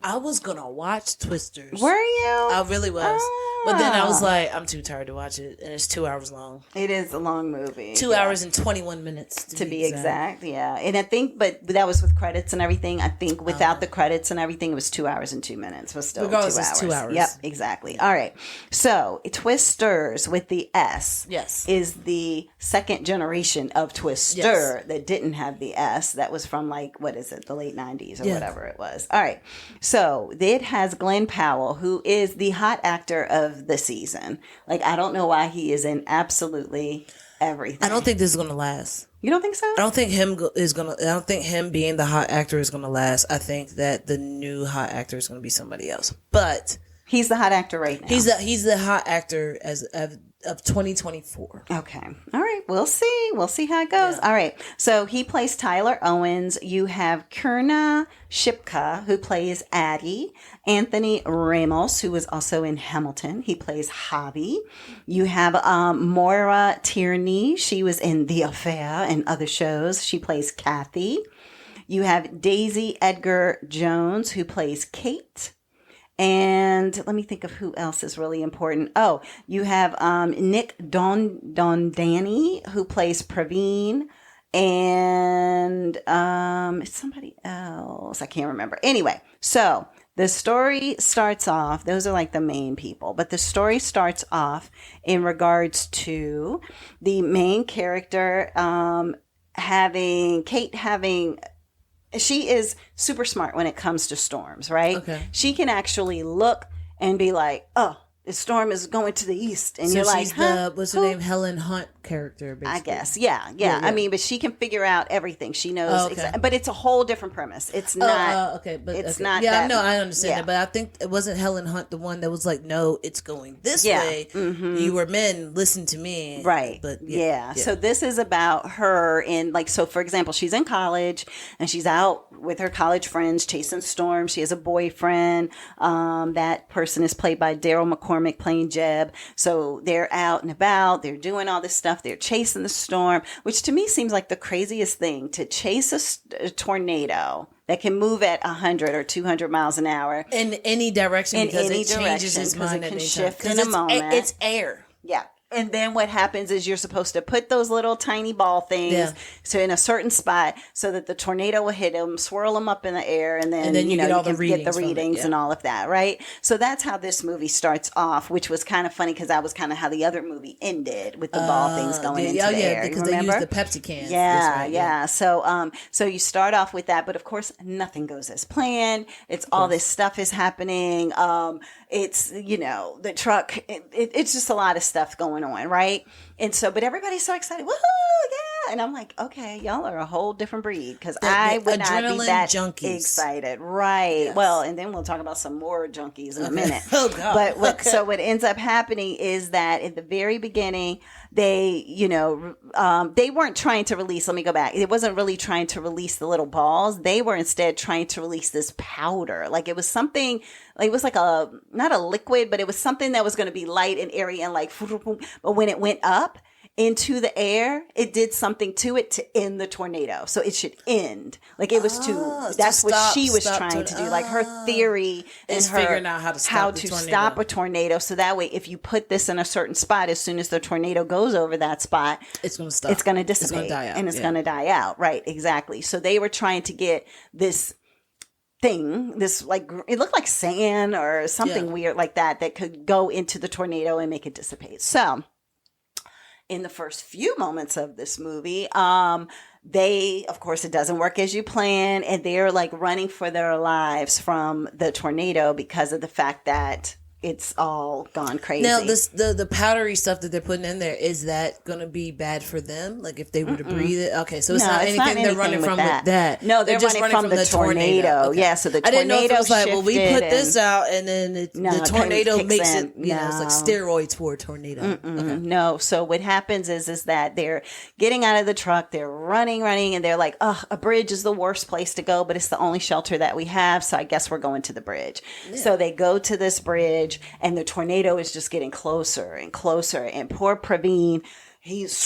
I was going to watch Twisters. Were you? I really was. But then I was like, I'm too tired to watch it. And it's 2 hours long. It is a long movie. 2 hours and 21 minutes. To be exact. Yeah. And I think, but that was with credits and everything. I think without the credits and everything, it was 2 hours and 2 minutes. It was still 2 hours. It's 2 hours. Yep, exactly. All right. So Twisters with the S is the second generation of Twister that didn't have the S. That was from like, what is it? The late 90s or whatever it was. All right. So it has Glenn Powell, who is the hot actor of of the season. Like, I don't know why he is in absolutely everything. I don't think this is gonna last. You don't think so? I don't think him being the hot actor is gonna last. I think that the new hot actor is gonna be somebody else. But he's the hot actor right now. He's the hot actor of 2024. Okay. All right. We'll see. We'll see how it goes. Yeah. All right. So he plays Tyler Owens. You have Kierna Shipka, who plays Addie. Anthony Ramos, who was also in Hamilton. He plays Javi. You have Moira Tierney. She was in The Affair and other shows. She plays Kathy. You have Daisy Edgar Jones, who plays Kate. And let me think of who else is really important. Oh, you have Nick Dondani, who plays Praveen, and it's somebody else. I can't remember. Anyway, so the story starts off, those are like the main people, but the story starts off in regards to the main character she is super smart when it comes to storms, right? Okay. She can actually look and be like, oh, the storm is going to the east. And so you're she's like, what's her name? Helen Hunt character, basically. I guess. Yeah. I mean, but she can figure out everything. She knows. But it's a whole different premise. It's not. Okay. But it's not. Yeah, no, I understand it. But I think it wasn't Helen Hunt the one that was like, no, it's going this way. Mm-hmm. You were men, listen to me. Right. But yeah. So this is about her in like, so for example, she's in college and she's out with her college friends chasing storms. She has a boyfriend. That person is played by Daryl McCormick playing Jeb. So they're out and about. They're doing all this stuff. They're chasing the storm, which to me seems like the craziest thing, to chase a tornado that can move at 100 or 200 miles an hour. In any direction, because it changes its mind it at can any shift time. in a moment. It's air. Yeah. And then what happens is you're supposed to put those little tiny ball things so in a certain spot so that the tornado will hit them, swirl them up in the air, and then you know, you can get the readings and all of that, right? So that's how this movie starts off, which was kind of funny because that was kind of how the other movie ended with the ball things going into the air. Because they used the Pepsi cans. Yeah. So you start off with that, but of course nothing goes as planned. It's all this stuff is happening. It's, you know, the truck, it's just a lot of stuff going on, right? And so, but everybody's so excited. Woohoo, yeah. And I'm like, okay, y'all are a whole different breed because I would not be that excited. Right. Yes. Well, and then we'll talk about some more junkies in a minute. Oh, God. But so what ends up happening is that at the very beginning, they, you know, they weren't trying to release, let me go back. It wasn't really trying to release the little balls. They were instead trying to release this powder. Like it was something, like it was like not a liquid, but it was something that was going to be light and airy and like, but when it went up into the air, it did something to it to end the tornado. So it should end. Like it was that's what she was trying to do. Like her theory is figuring out how to stop a tornado. So that way, if you put this in a certain spot, as soon as the tornado goes over that spot, it's going to stop. It's going to dissipate. It's going to die out. And it's going to die out. Right. Exactly. So they were trying to get this thing, this like, it looked like sand or something weird like that could go into the tornado and make it dissipate. So in the first few moments of this movie, they, of course, it doesn't work as you plan, and they're like running for their lives from the tornado because of the fact that it's all gone crazy. Now, the powdery stuff that they're putting in there, is that going to be bad for them? Like if they were to breathe it? Okay, so it's not anything they're running from with that. No, they're just running from the tornado. Okay. Yeah, so the tornado. I didn't know if it was like, well, we put this out and then the tornado makes it, you know, it's like steroids for a tornado. Okay. No, so what happens is that they're getting out of the truck, they're running, and they're like, oh, a bridge is the worst place to go, but it's the only shelter that we have, so I guess we're going to the bridge. Yeah. So they go to this bridge, and the tornado is just getting closer and closer. And poor Praveen, he's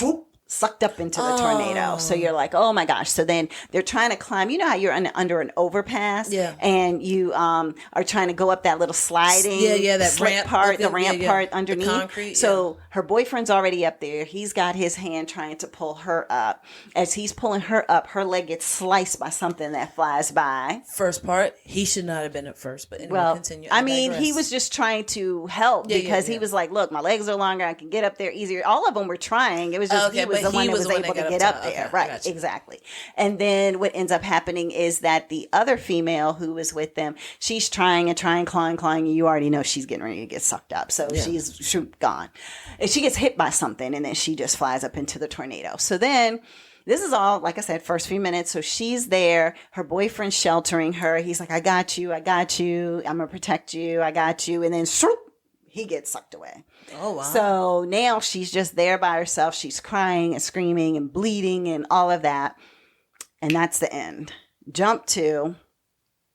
sucked up into the tornado. So you're like, oh my gosh. So then they're trying to climb. You know how you're under an overpass? Yeah. And you are trying to go up that little sliding that ramp part, the ramp part underneath. The concrete, so her boyfriend's already up there. He's got his hand trying to pull her up. As he's pulling her up, her leg gets sliced by something that flies by. First part, he should not have been at first, but anyway, continue. I mean, he was just trying to help because he was like, look, my legs are longer. I can get up there easier. All of them were trying. It was just, he was was the one that was able to get up there. Okay, right, exactly. And then what ends up happening is that the other female who was with them, she's trying, clawing, and you already know she's getting ready to get sucked up. So she's gone. And she gets hit by something, and then she just flies up into the tornado. So then this is all, like I said, first few minutes. So she's there. Her boyfriend's sheltering her. He's like, I got you. I'm going to protect you. I got you. And then he gets sucked away. Oh, wow. So now she's just there by herself. She's crying and screaming and bleeding and all of that. And that's the end. Jump to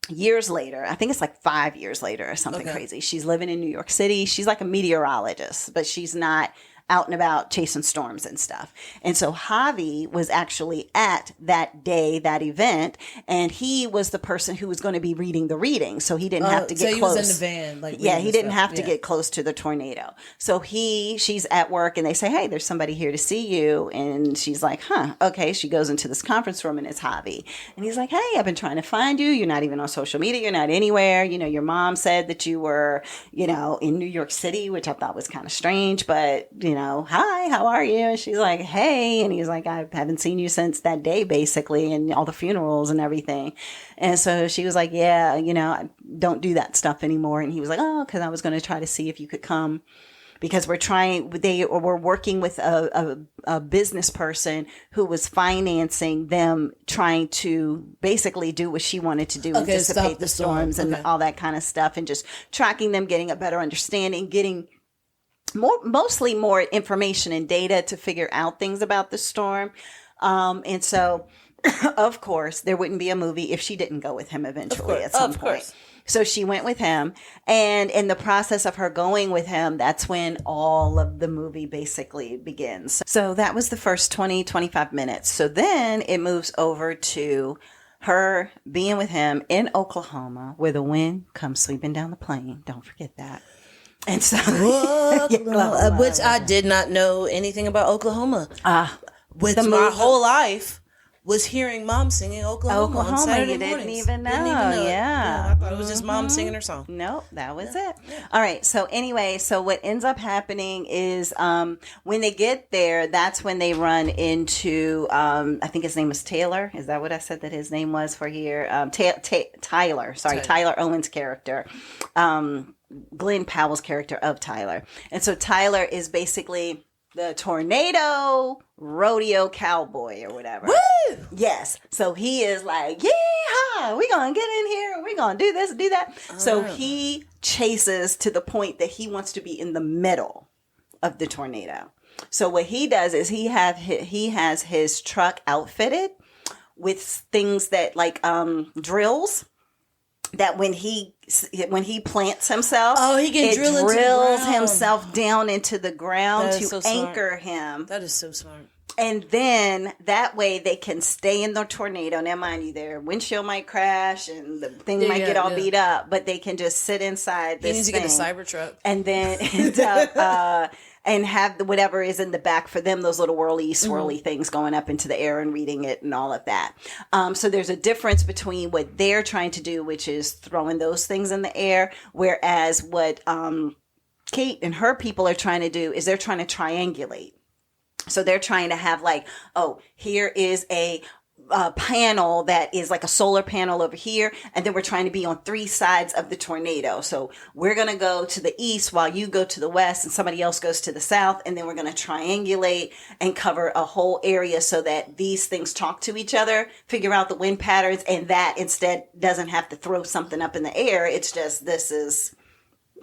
years later. I think it's like 5 years later or something crazy. She's living in New York City. She's like a meteorologist, but she's not out and about chasing storms and stuff. And so Javi was actually at that day, that event, and he was the person who was going to be reading the reading. So he didn't have to get close. So he was in the van. He didn't have to get close to the tornado. So she's at work and they say, hey, there's somebody here to see you. And she's like, huh, okay. She goes into this conference room and it's Javi. And he's like, hey, I've been trying to find you. You're not even on social media. You're not anywhere. Your mom said that you were, in New York City, which I thought was kind of strange, but, hi, how are you? And she's like, hey. And he's like, I haven't seen you since that day, basically, and all the funerals and everything. And so she was like, yeah, I don't do that stuff anymore. And he was like, oh, because I was going to try to see if you could come, because we're working with a business person who was financing them trying to basically do what she wanted to do, anticipate the storms and all that kind of stuff, and just tracking them, getting a better understanding, getting mostly more information and data to figure out things about the storm. And so, of course, there wouldn't be a movie if she didn't go with him eventually at some point. So she went with him. And in the process of her going with him, that's when all of the movie basically begins. So that was the first 25 minutes. So then it moves over to her being with him in Oklahoma, where the wind comes sweeping down the plain. Don't forget that. And so, which I did not know anything about Oklahoma. My whole life was hearing mom singing Oklahoma on Saturday mornings. Didn't even know. Yeah. I thought it was just mom singing her song. Nope, that was it. Yeah. All right. So anyway, what ends up happening is when they get there, that's when they run into, I think his name was Taylor. Is that what I said that his name was for here? Tyler. Sorry, Tyler Owen's character. Glenn Powell's character of Tyler. And so Tyler is basically the tornado rodeo cowboy or whatever. Woo! Yes. So he is like, yeehaw, we're going to get in here. We're going to do this, do that. So he chases to the point that he wants to be in the middle of the tornado. So what he does is he has his truck outfitted with things that like drills, that when he plants himself, he can drills himself down into the ground to anchor him. That is so smart. And then that way they can stay in the tornado. Now, mind you, their windshield might crash and the thing might get all beat up, but they can just sit inside this thing. He needs to get a Cybertruck. And then end up, and have whatever is in the back for them, those little swirly things going up into the air and reading it and all of that. So there's a difference between what they're trying to do, which is throwing those things in the air, whereas what Kate and her people are trying to do is they're trying to triangulate. So they're trying to have like, here is a panel that is like a solar panel over here, and then we're trying to be on 3 sides of the tornado. So we're going to go to the east while you go to the west and somebody else goes to the south, and then we're going to triangulate and cover a whole area so that these things talk to each other, figure out the wind patterns, and that instead doesn't have to throw something up in the air. It's just, this is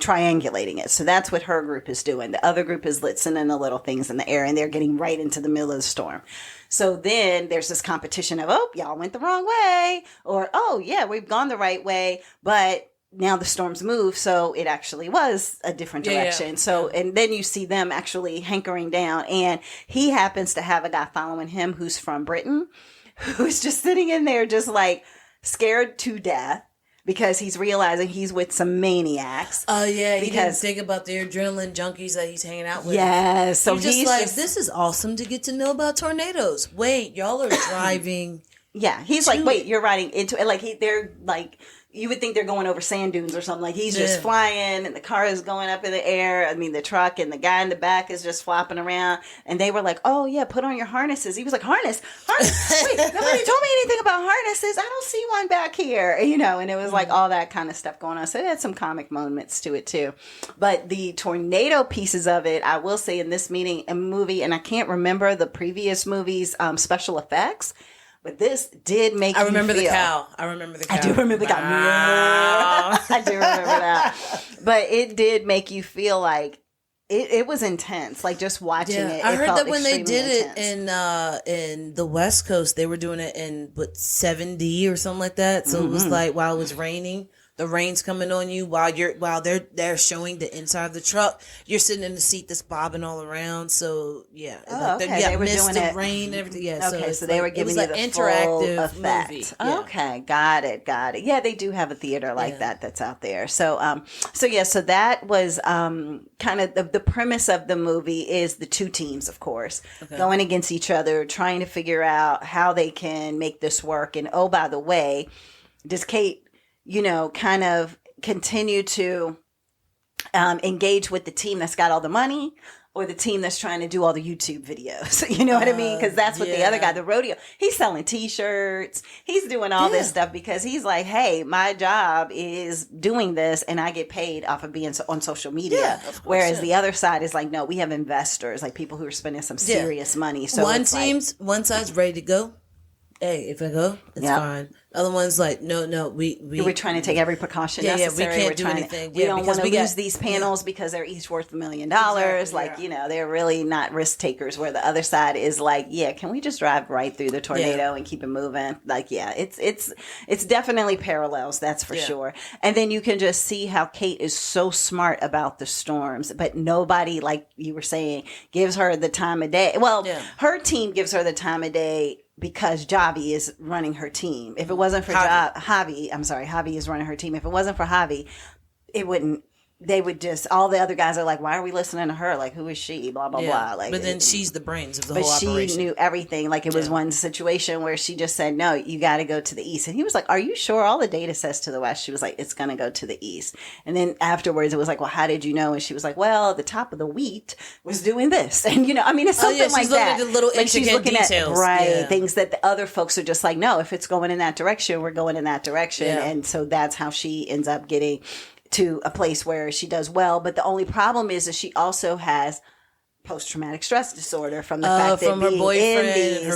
triangulating it. So that's what her group is doing. The other group is sending the little things in the air, and they're getting right into the middle of the storm. So then there's this competition of, y'all went the wrong way, or, we've gone the right way, but now the storms move, so it actually was a different direction. So, and then you see them actually hankering down, and he happens to have a guy following him who's from Britain, who's just sitting in there just like scared to death, because he's realizing he's with some maniacs. Oh, yeah. He didn't think about the adrenaline junkies that he's hanging out with. Yes. So he's like, this is awesome to get to know about tornadoes. Wait, y'all are driving. Yeah. He's like, wait, you're riding into it. Like, they're like you would think they're going over sand dunes or something. Like he's just flying and the car is going up in the air. I mean, the truck and the guy in the back is just flopping around. And they were like, oh yeah, put on your harnesses. He was like, harness? Wait, nobody told me anything about harnesses. I don't see one back here. You know, and it was like all that kind of stuff going on. So it had some comic moments to it too. But the tornado pieces of it, I will say in this movie, and I can't remember the previous movie's special effects, but this did make I remember the cow. I remember the cow. I do remember the cow. I do remember that. But it did make you feel like it was intense. Like just watching it. I heard felt that when they did intense. it in the West Coast, they were doing it in 70 or something like that. So it was like while it was raining. The rain's coming on you while they're showing the inside of the truck. You're sitting in the seat that's bobbing all around. So yeah, they were mist doing and it. rain and everything. Yeah, so they were giving you the interactive full effect. Movie. Yeah. Okay, got it. Yeah, they do have a theater like that that's out there. So so that was kind of the premise of the movie is the two teams, of course, going against each other, trying to figure out how they can make this work. And oh, by the way, does Kate, kind of continue to engage with the team that's got all the money or the team that's trying to do all the YouTube videos? You know what I mean? Because that's what the other guy, the rodeo, he's selling T-shirts. He's doing all this stuff because he's like, hey, my job is doing this and I get paid off of being on social media. Of course, whereas the other side is like, no, we have investors, like people who are spending some serious money. So one side's ready to go. Hey, if I go, it's fine. Other one's like, no, we're trying to take every precaution necessary. We can't do anything. We don't want to lose these panels because they're each worth $1 million. Exactly, they're really not risk takers. Where the other side is like, can we just drive right through the tornado and keep it moving? Like, it's definitely parallels. That's for sure. And then you can just see how Kate is so smart about the storms, but nobody, like you were saying, gives her the time of day. Well, her team gives her the time of day because Javi is running her team. If it wasn't for Javi is running her team. If it wasn't for Javi, they would just, all the other guys are like, why are we listening to her? Like, who is she? Blah, blah, blah. Like, but then she's the brains of the whole operation. But she knew everything. Like, it was one situation where she just said, no, you got to go to the east. And he was like, are you sure? All the data says to the west. She was like, it's going to go to the east. And then afterwards, it was like, well, how did you know? And she was like, well, the top of the wheat was doing this. And, it's something like that. She's looking at the little intricate details. Things that the other folks are just like, no, if it's going in that direction, we're going in that direction. Yeah. And so that's how she ends up getting to a place where she does well. But the only problem is that she also has post-traumatic stress disorder from the fact that from her boyfriend and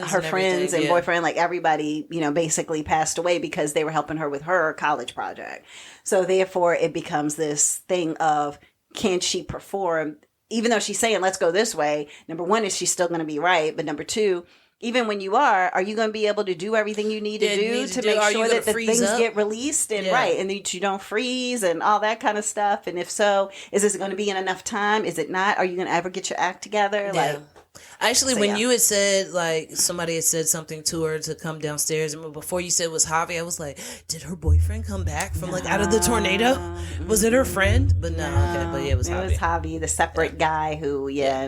her friends and boyfriend, like everybody, basically passed away because they were helping her with her college project. So therefore it becomes this thing of, can she perform? Even though she's saying, let's go this way. Number one, is she still going to be right? But number two, even when you are you going to be able to do everything you need to do to make sure that the things get released and and that you don't freeze and all that kind of stuff? And if so, is this going to be in enough time? Is it not? Are you going to ever get your act together? Yeah. Actually, when you had said, like, somebody had said something to her to come downstairs, and before you said it was Javi, I was like, did her boyfriend come back from, out of the tornado? Was it her friend? But no, okay, but it was Javi. It was Javi, the separate guy who,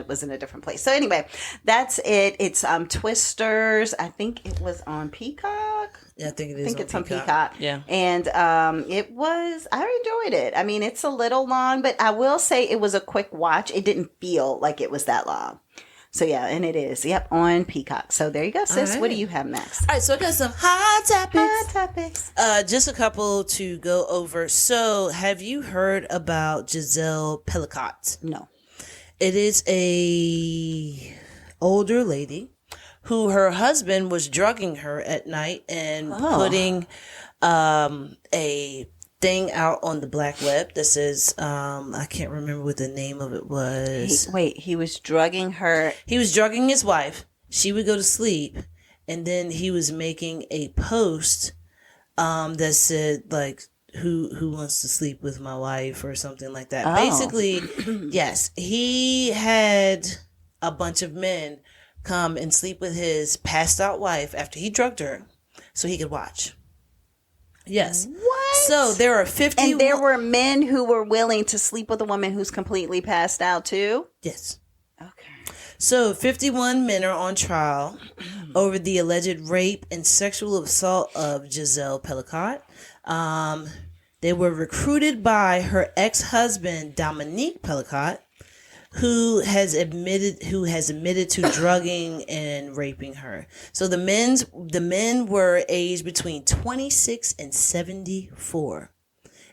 was in a different place. So anyway, that's it. It's Twisters. I think it was on Peacock. Yeah, I think it is. I think it's on Peacock. Yeah. And I enjoyed it. I mean, it's a little long, but I will say it was a quick watch. It didn't feel like it was that long. So yeah, and it is. Yep, on Peacock. So there you go, sis. Right. What do you have next? All right, so I got some hot topics. Just a couple to go over. So have you heard about Gisele Pelicot? No. It is a older lady who her husband was drugging her at night and putting a thing out on the black web that says, I can't remember what the name of it was. He was drugging her. He was drugging his wife. She would go to sleep. And then he was making a post that said, like, who wants to sleep with my wife or something like that. Basically, yes, he had a bunch of men come and sleep with his passed out wife after he drugged her so he could watch. Yes. What? So there are 50. And there were men who were willing to sleep with a woman who's completely passed out too? Yes. Okay. So 51 men are on trial over the alleged rape and sexual assault of Gisele Pelicot. They were recruited by her ex-husband, Dominique Pelicot, who has admitted to drugging and raping her. So the men were aged between 26 and 74.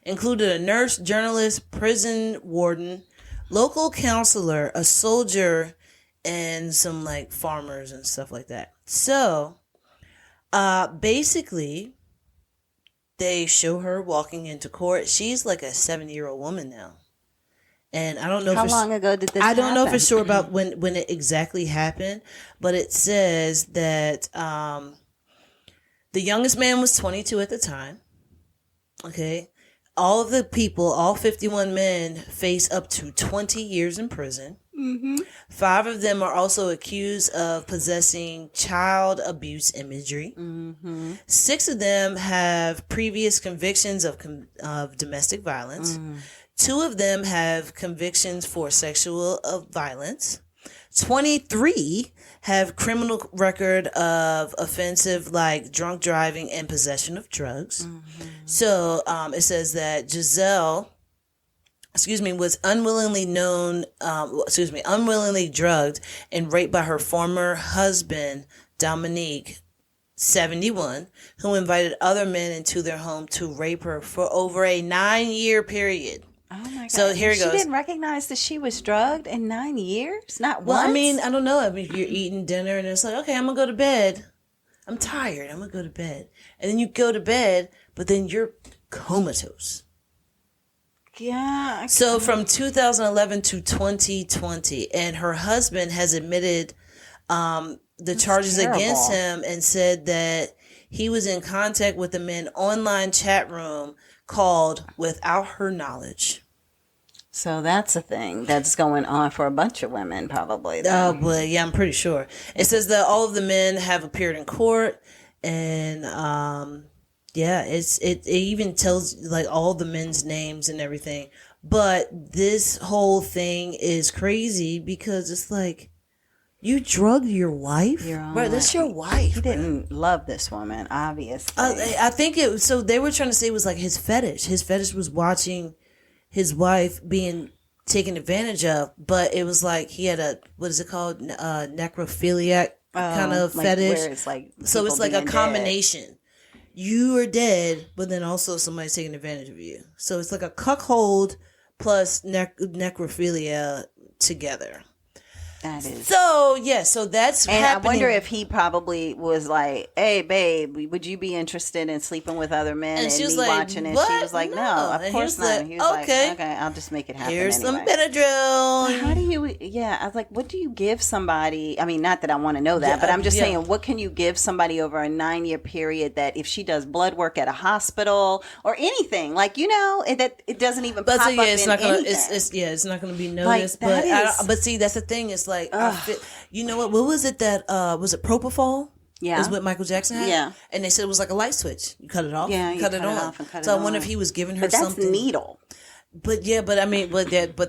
Included a nurse, journalist, prison warden, local counselor, a soldier, and some like farmers and stuff like that. So basically they show her walking into court. She's like a 70-year-old woman now. And I don't know how long ago did this happen? I don't know for sure about when it exactly happened, but it says that the youngest man was 22 at the time. Okay. All of the people, all 51 men, face up to 20 years in prison. Mm-hmm. 5 of them are also accused of possessing child abuse imagery. Mm-hmm. 6 of them have previous convictions of domestic violence. 2 of them have convictions for sexual violence. 23 have criminal record of offensive like drunk driving and possession of drugs. Mm-hmm. So it says that Gisele, was unwillingly drugged and raped by her former husband, Dominique, 71, who invited other men into their home to rape her for over a 9-year period. Oh my God. So here it goes. She didn't recognize that she was drugged in 9 years? Not once? Well, I mean, I don't know. I mean, you're eating dinner and it's like, okay, I'm going to go to bed. I'm tired. I'm going to go to bed. And then you go to bed, but then you're comatose. Yeah. So from 2011 to 2020, and her husband has admitted the charges against him and said that he was in contact with the men online chat room called without her knowledge. So that's a thing that's going on for a bunch of women, probably. Oh, but yeah, I'm pretty sure. It says that all of the men have appeared in court, and it even tells like all the men's names and everything. But this whole thing is crazy because it's like, you drugged your wife? Right, that's your wife. He didn't love this woman, obviously. I think so they were trying to say it was like his fetish. His fetish was watching his wife being taken advantage of, but it was like he had a, what is it called? Necrophiliac kind of like fetish. Where it's like so it's like a combination. Dead. You are dead, but then also somebody's taking advantage of you. So it's like a cuckold plus necrophilia together. That is. So, yeah, so that's and happening. I wonder if he probably was like, hey, babe, would you be interested in sleeping with other men and she was me like, watching it? What? She was like, no, of course not. Like, he was okay. like, okay, I'll just make it happen Here's anyway. some Benadryl. How do you, I was like, what do you give somebody? I mean, not that I want to know that, but I'm just saying, what can you give somebody over a 9-year period that if she does blood work at a hospital or anything, like, it doesn't even pop up in it's not gonna, anything. it's not going to be noticed. Like, but see, that's the thing. It's like, you know what was it that, was it propofol? Yeah. Is what Michael Jackson had? Yeah. And they said it was like a light switch. You cut it off. Yeah, you cut it on. off and cut it so on. I wonder if he was giving her But that's something. needle. But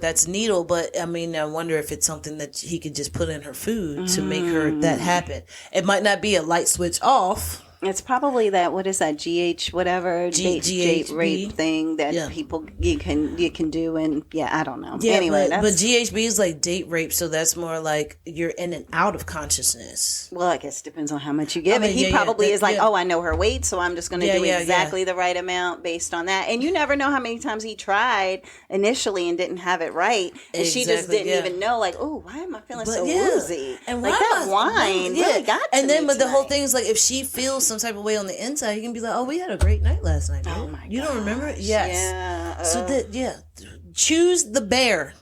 that's needle. But I mean, I wonder if it's something that he could just put in her food to make her that happen. It might not be a light switch off. It's probably that, what is that, GH whatever, date rape thing that people, you can do, and I don't know. Yeah, anyway, but GHB is like date rape, so that's more like you're in and out of consciousness. Well, I guess it depends on how much you give. And he probably is like, I know her weight, so I'm just going to do exactly the right amount based on that. And you never know how many times he tried initially and didn't have it right. And she just didn't even know, like, oh, why am I feeling so woozy? And like that wine really got to and then, me but the tonight. whole thing is like, if she feels some type of way on the inside, he can be like, oh, we had a great night last night. Oh my god. You don't remember? Yes. Yeah. So that, choose the bear.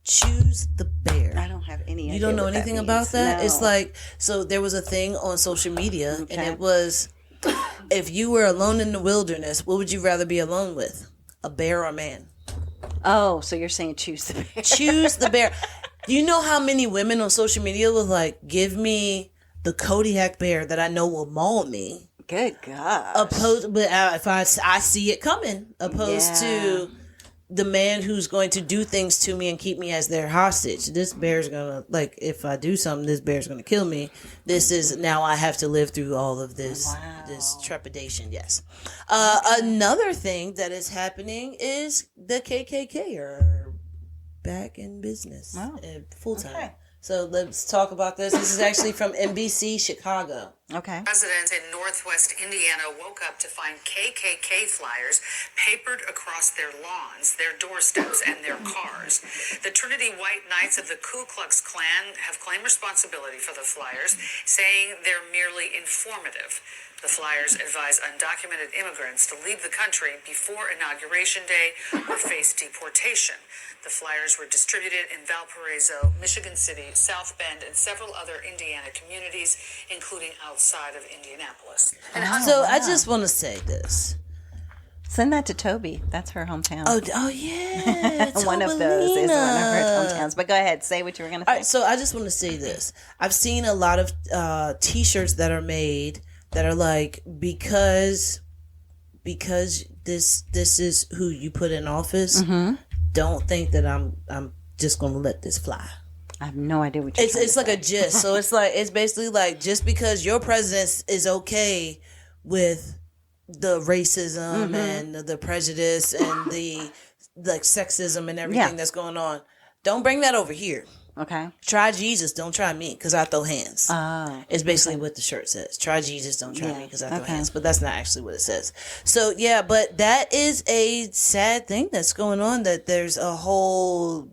Choose the bear. I don't have any idea. You don't know anything about that? No. It's like, so there was a thing on social media, and it was, if you were alone in the wilderness, what would you rather be alone with? A bear or a man? Oh, so you're saying choose the bear. Choose the bear. You know how many women on social media was like, give me the Kodiak bear that I know will maul me. Good God. But if I see it coming, opposed to the man who's going to do things to me and keep me as their hostage. This bear's gonna, like, if I do something, this bear's gonna kill me. This is, now I have to live through all of this, this trepidation. Yes. Another thing that is happening is the KKK are back in business full time. Okay. So let's talk about this. This is actually from NBC Chicago. Okay. Residents in Northwest Indiana woke up to find KKK flyers papered across their lawns, their doorsteps, and their cars. The Trinity White Knights of the Ku Klux Klan have claimed responsibility for the flyers, saying they're merely informative. The flyers advise undocumented immigrants to leave the country before Inauguration Day or face deportation. The flyers were distributed in Valparaiso, Michigan City, South Bend, and several other Indiana communities, including outside of Indianapolis. I just want to say this. Send that to Toby. That's her hometown. Oh yeah. One of those is one of her hometowns. But go ahead. Say what you were going to say. All right, so I just want to say this. I've seen a lot of T-shirts that are made that are like, because this is who you put in office. Mm-hmm. Don't think that I'm just gonna let this fly. I have no idea what you're It's like say. A gist. So it's basically like, just because your president is okay with the racism and the prejudice and the like sexism and everything that's going on, don't bring that over here. Okay. Try Jesus, don't try me, because I throw hands. It's basically what the shirt says. Try Jesus, don't try me, because I throw hands. But that's not actually what it says. So, yeah, but that is a sad thing that's going on, that there's a whole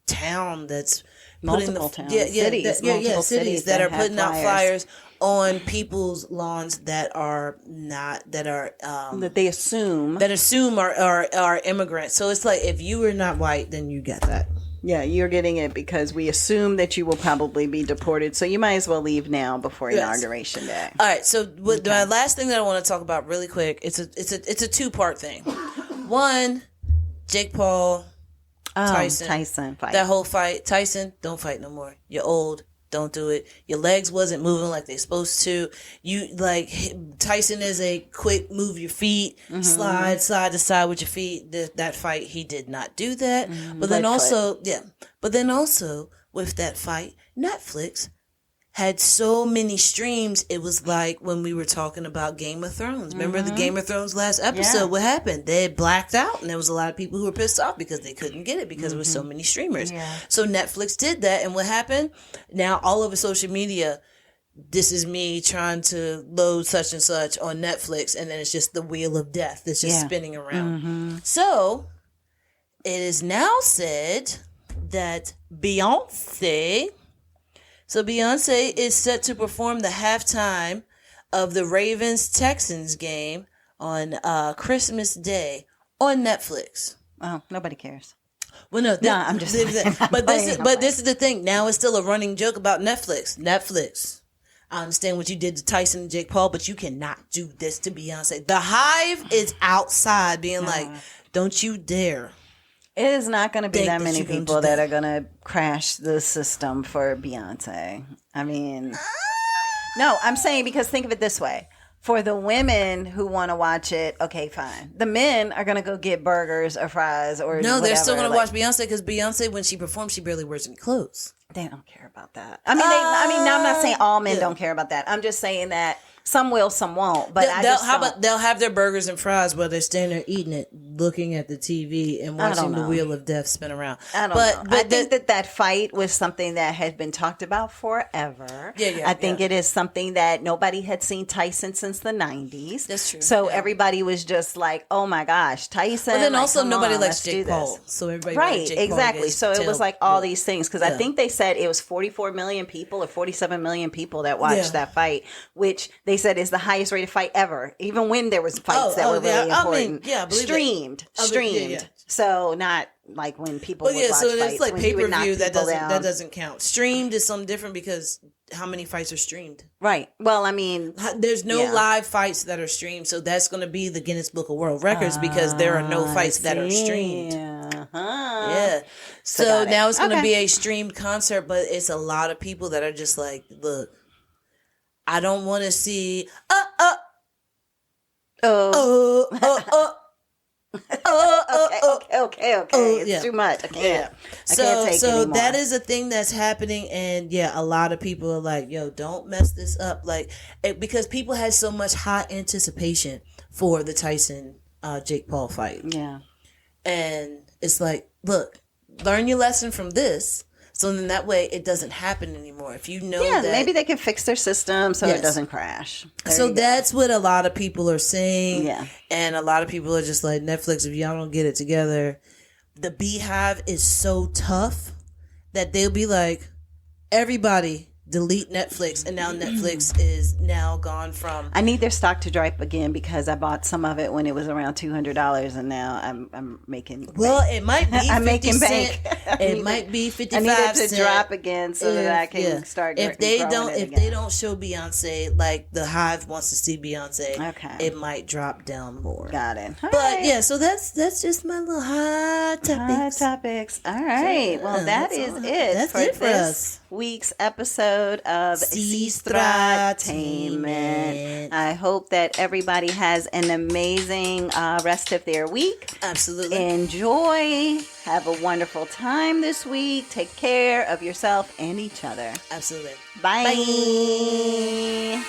town that's multiple cities that are putting out flyers on people's lawns that they assume are immigrants. So it's like, if you are not white, then you get that. Yeah, you're getting it because we assume that you will probably be deported, so you might as well leave now before Inauguration Day. All right, so my last thing that I want to talk about really quick, it's a two-part thing. One, Jake Paul, Tyson fight. That whole fight. Tyson, don't fight no more. You're old. Don't do it. Your legs wasn't moving like they supposed to. You like, Tyson is a quick move your feet, slide side to side with your feet. That fight, he did not do that. But then also with that fight, Netflix had so many streams. It was like when we were talking about Game of Thrones. Remember the Game of Thrones last episode? Yeah. What happened? They blacked out, and there was a lot of people who were pissed off because they couldn't get it because there was so many streamers. Yeah. So Netflix did that, and what happened? Now all over social media, this is me trying to load such and such on Netflix, and then it's just the wheel of death that's just spinning around. So it is now said that Beyonce is set to perform the halftime of the Ravens-Texans game on Christmas Day on Netflix. Oh, nobody cares. Well, no, I'm just. But this is the thing. Now it's still a running joke about Netflix. Netflix, I understand what you did to Tyson and Jake Paul, but you cannot do this to Beyonce. The Hive is outside being like, don't you dare. It is not going to be that many people that are going to crash the system for Beyonce. I mean, no, I'm saying, because think of it this way. For the women who want to watch it, okay, fine. The men are going to go get burgers or fries or no, they're still going to watch Beyonce, because Beyonce, when she performs, she barely wears any clothes. They don't care about that. I mean, I'm not saying all men don't care about that. I'm just saying that some will, some won't. But they'll have their burgers and fries while they're standing there eating it, looking at the TV and watching the wheel of death spin around. I don't know. But I think that fight was something that had been talked about forever. I think it is something that nobody had seen Tyson since the 90s. That's true. So everybody was just like, oh my gosh, Tyson. But then also nobody likes Jake Paul. So everybody right, Jake exactly. So it was like all these things, because I think they said it was 44 million people or 47 million people that watched that fight, which they said is the highest rated fight ever, even when there was fights that were really important. Streamed. So not like when people would watch so fights. It's like pay-per-view. That doesn't count. Streamed is something different, because how many fights are streamed? Right. Well, I mean, there's no live fights that are streamed, so that's going to be the Guinness Book of World Records, because there are no fights that are streamed. Yeah. So now it's going to be a streamed concert, but it's a lot of people that are just like, look, I don't want to see Okay. It's too much. I can't. I can't take anymore. That is a thing that's happening, and a lot of people are like, "Yo, don't mess this up," like because people had so much high anticipation for the Tyson Jake Paul fight. Yeah, and it's like, look, learn your lesson from this. So then that way it doesn't happen anymore. If you know that... maybe they can fix their system so it doesn't crash. So that's what a lot of people are saying. Yeah. And a lot of people are just like, Netflix, if y'all don't get it together, the Beehive is so tough that they'll be like, everybody delete Netflix, and now Netflix is now gone from... I need their stock to drop again because I bought some of it when it was around $200, and now I'm making bank. Well, it might be I'm 50 making cent. bank. It might be 55 I need it to cent. drop again so that I can start. If they don't show Beyonce, like the Hive wants to see Beyonce, it might drop down more. Got it. All right. So that's just my little hot topics. All right. Well, that is it for this week's episode of Sestra-Tainment. I hope that everybody has an amazing rest of their week. Absolutely. Enjoy. Have a wonderful time this week. Take care of yourself and each other. Absolutely. Bye. Bye.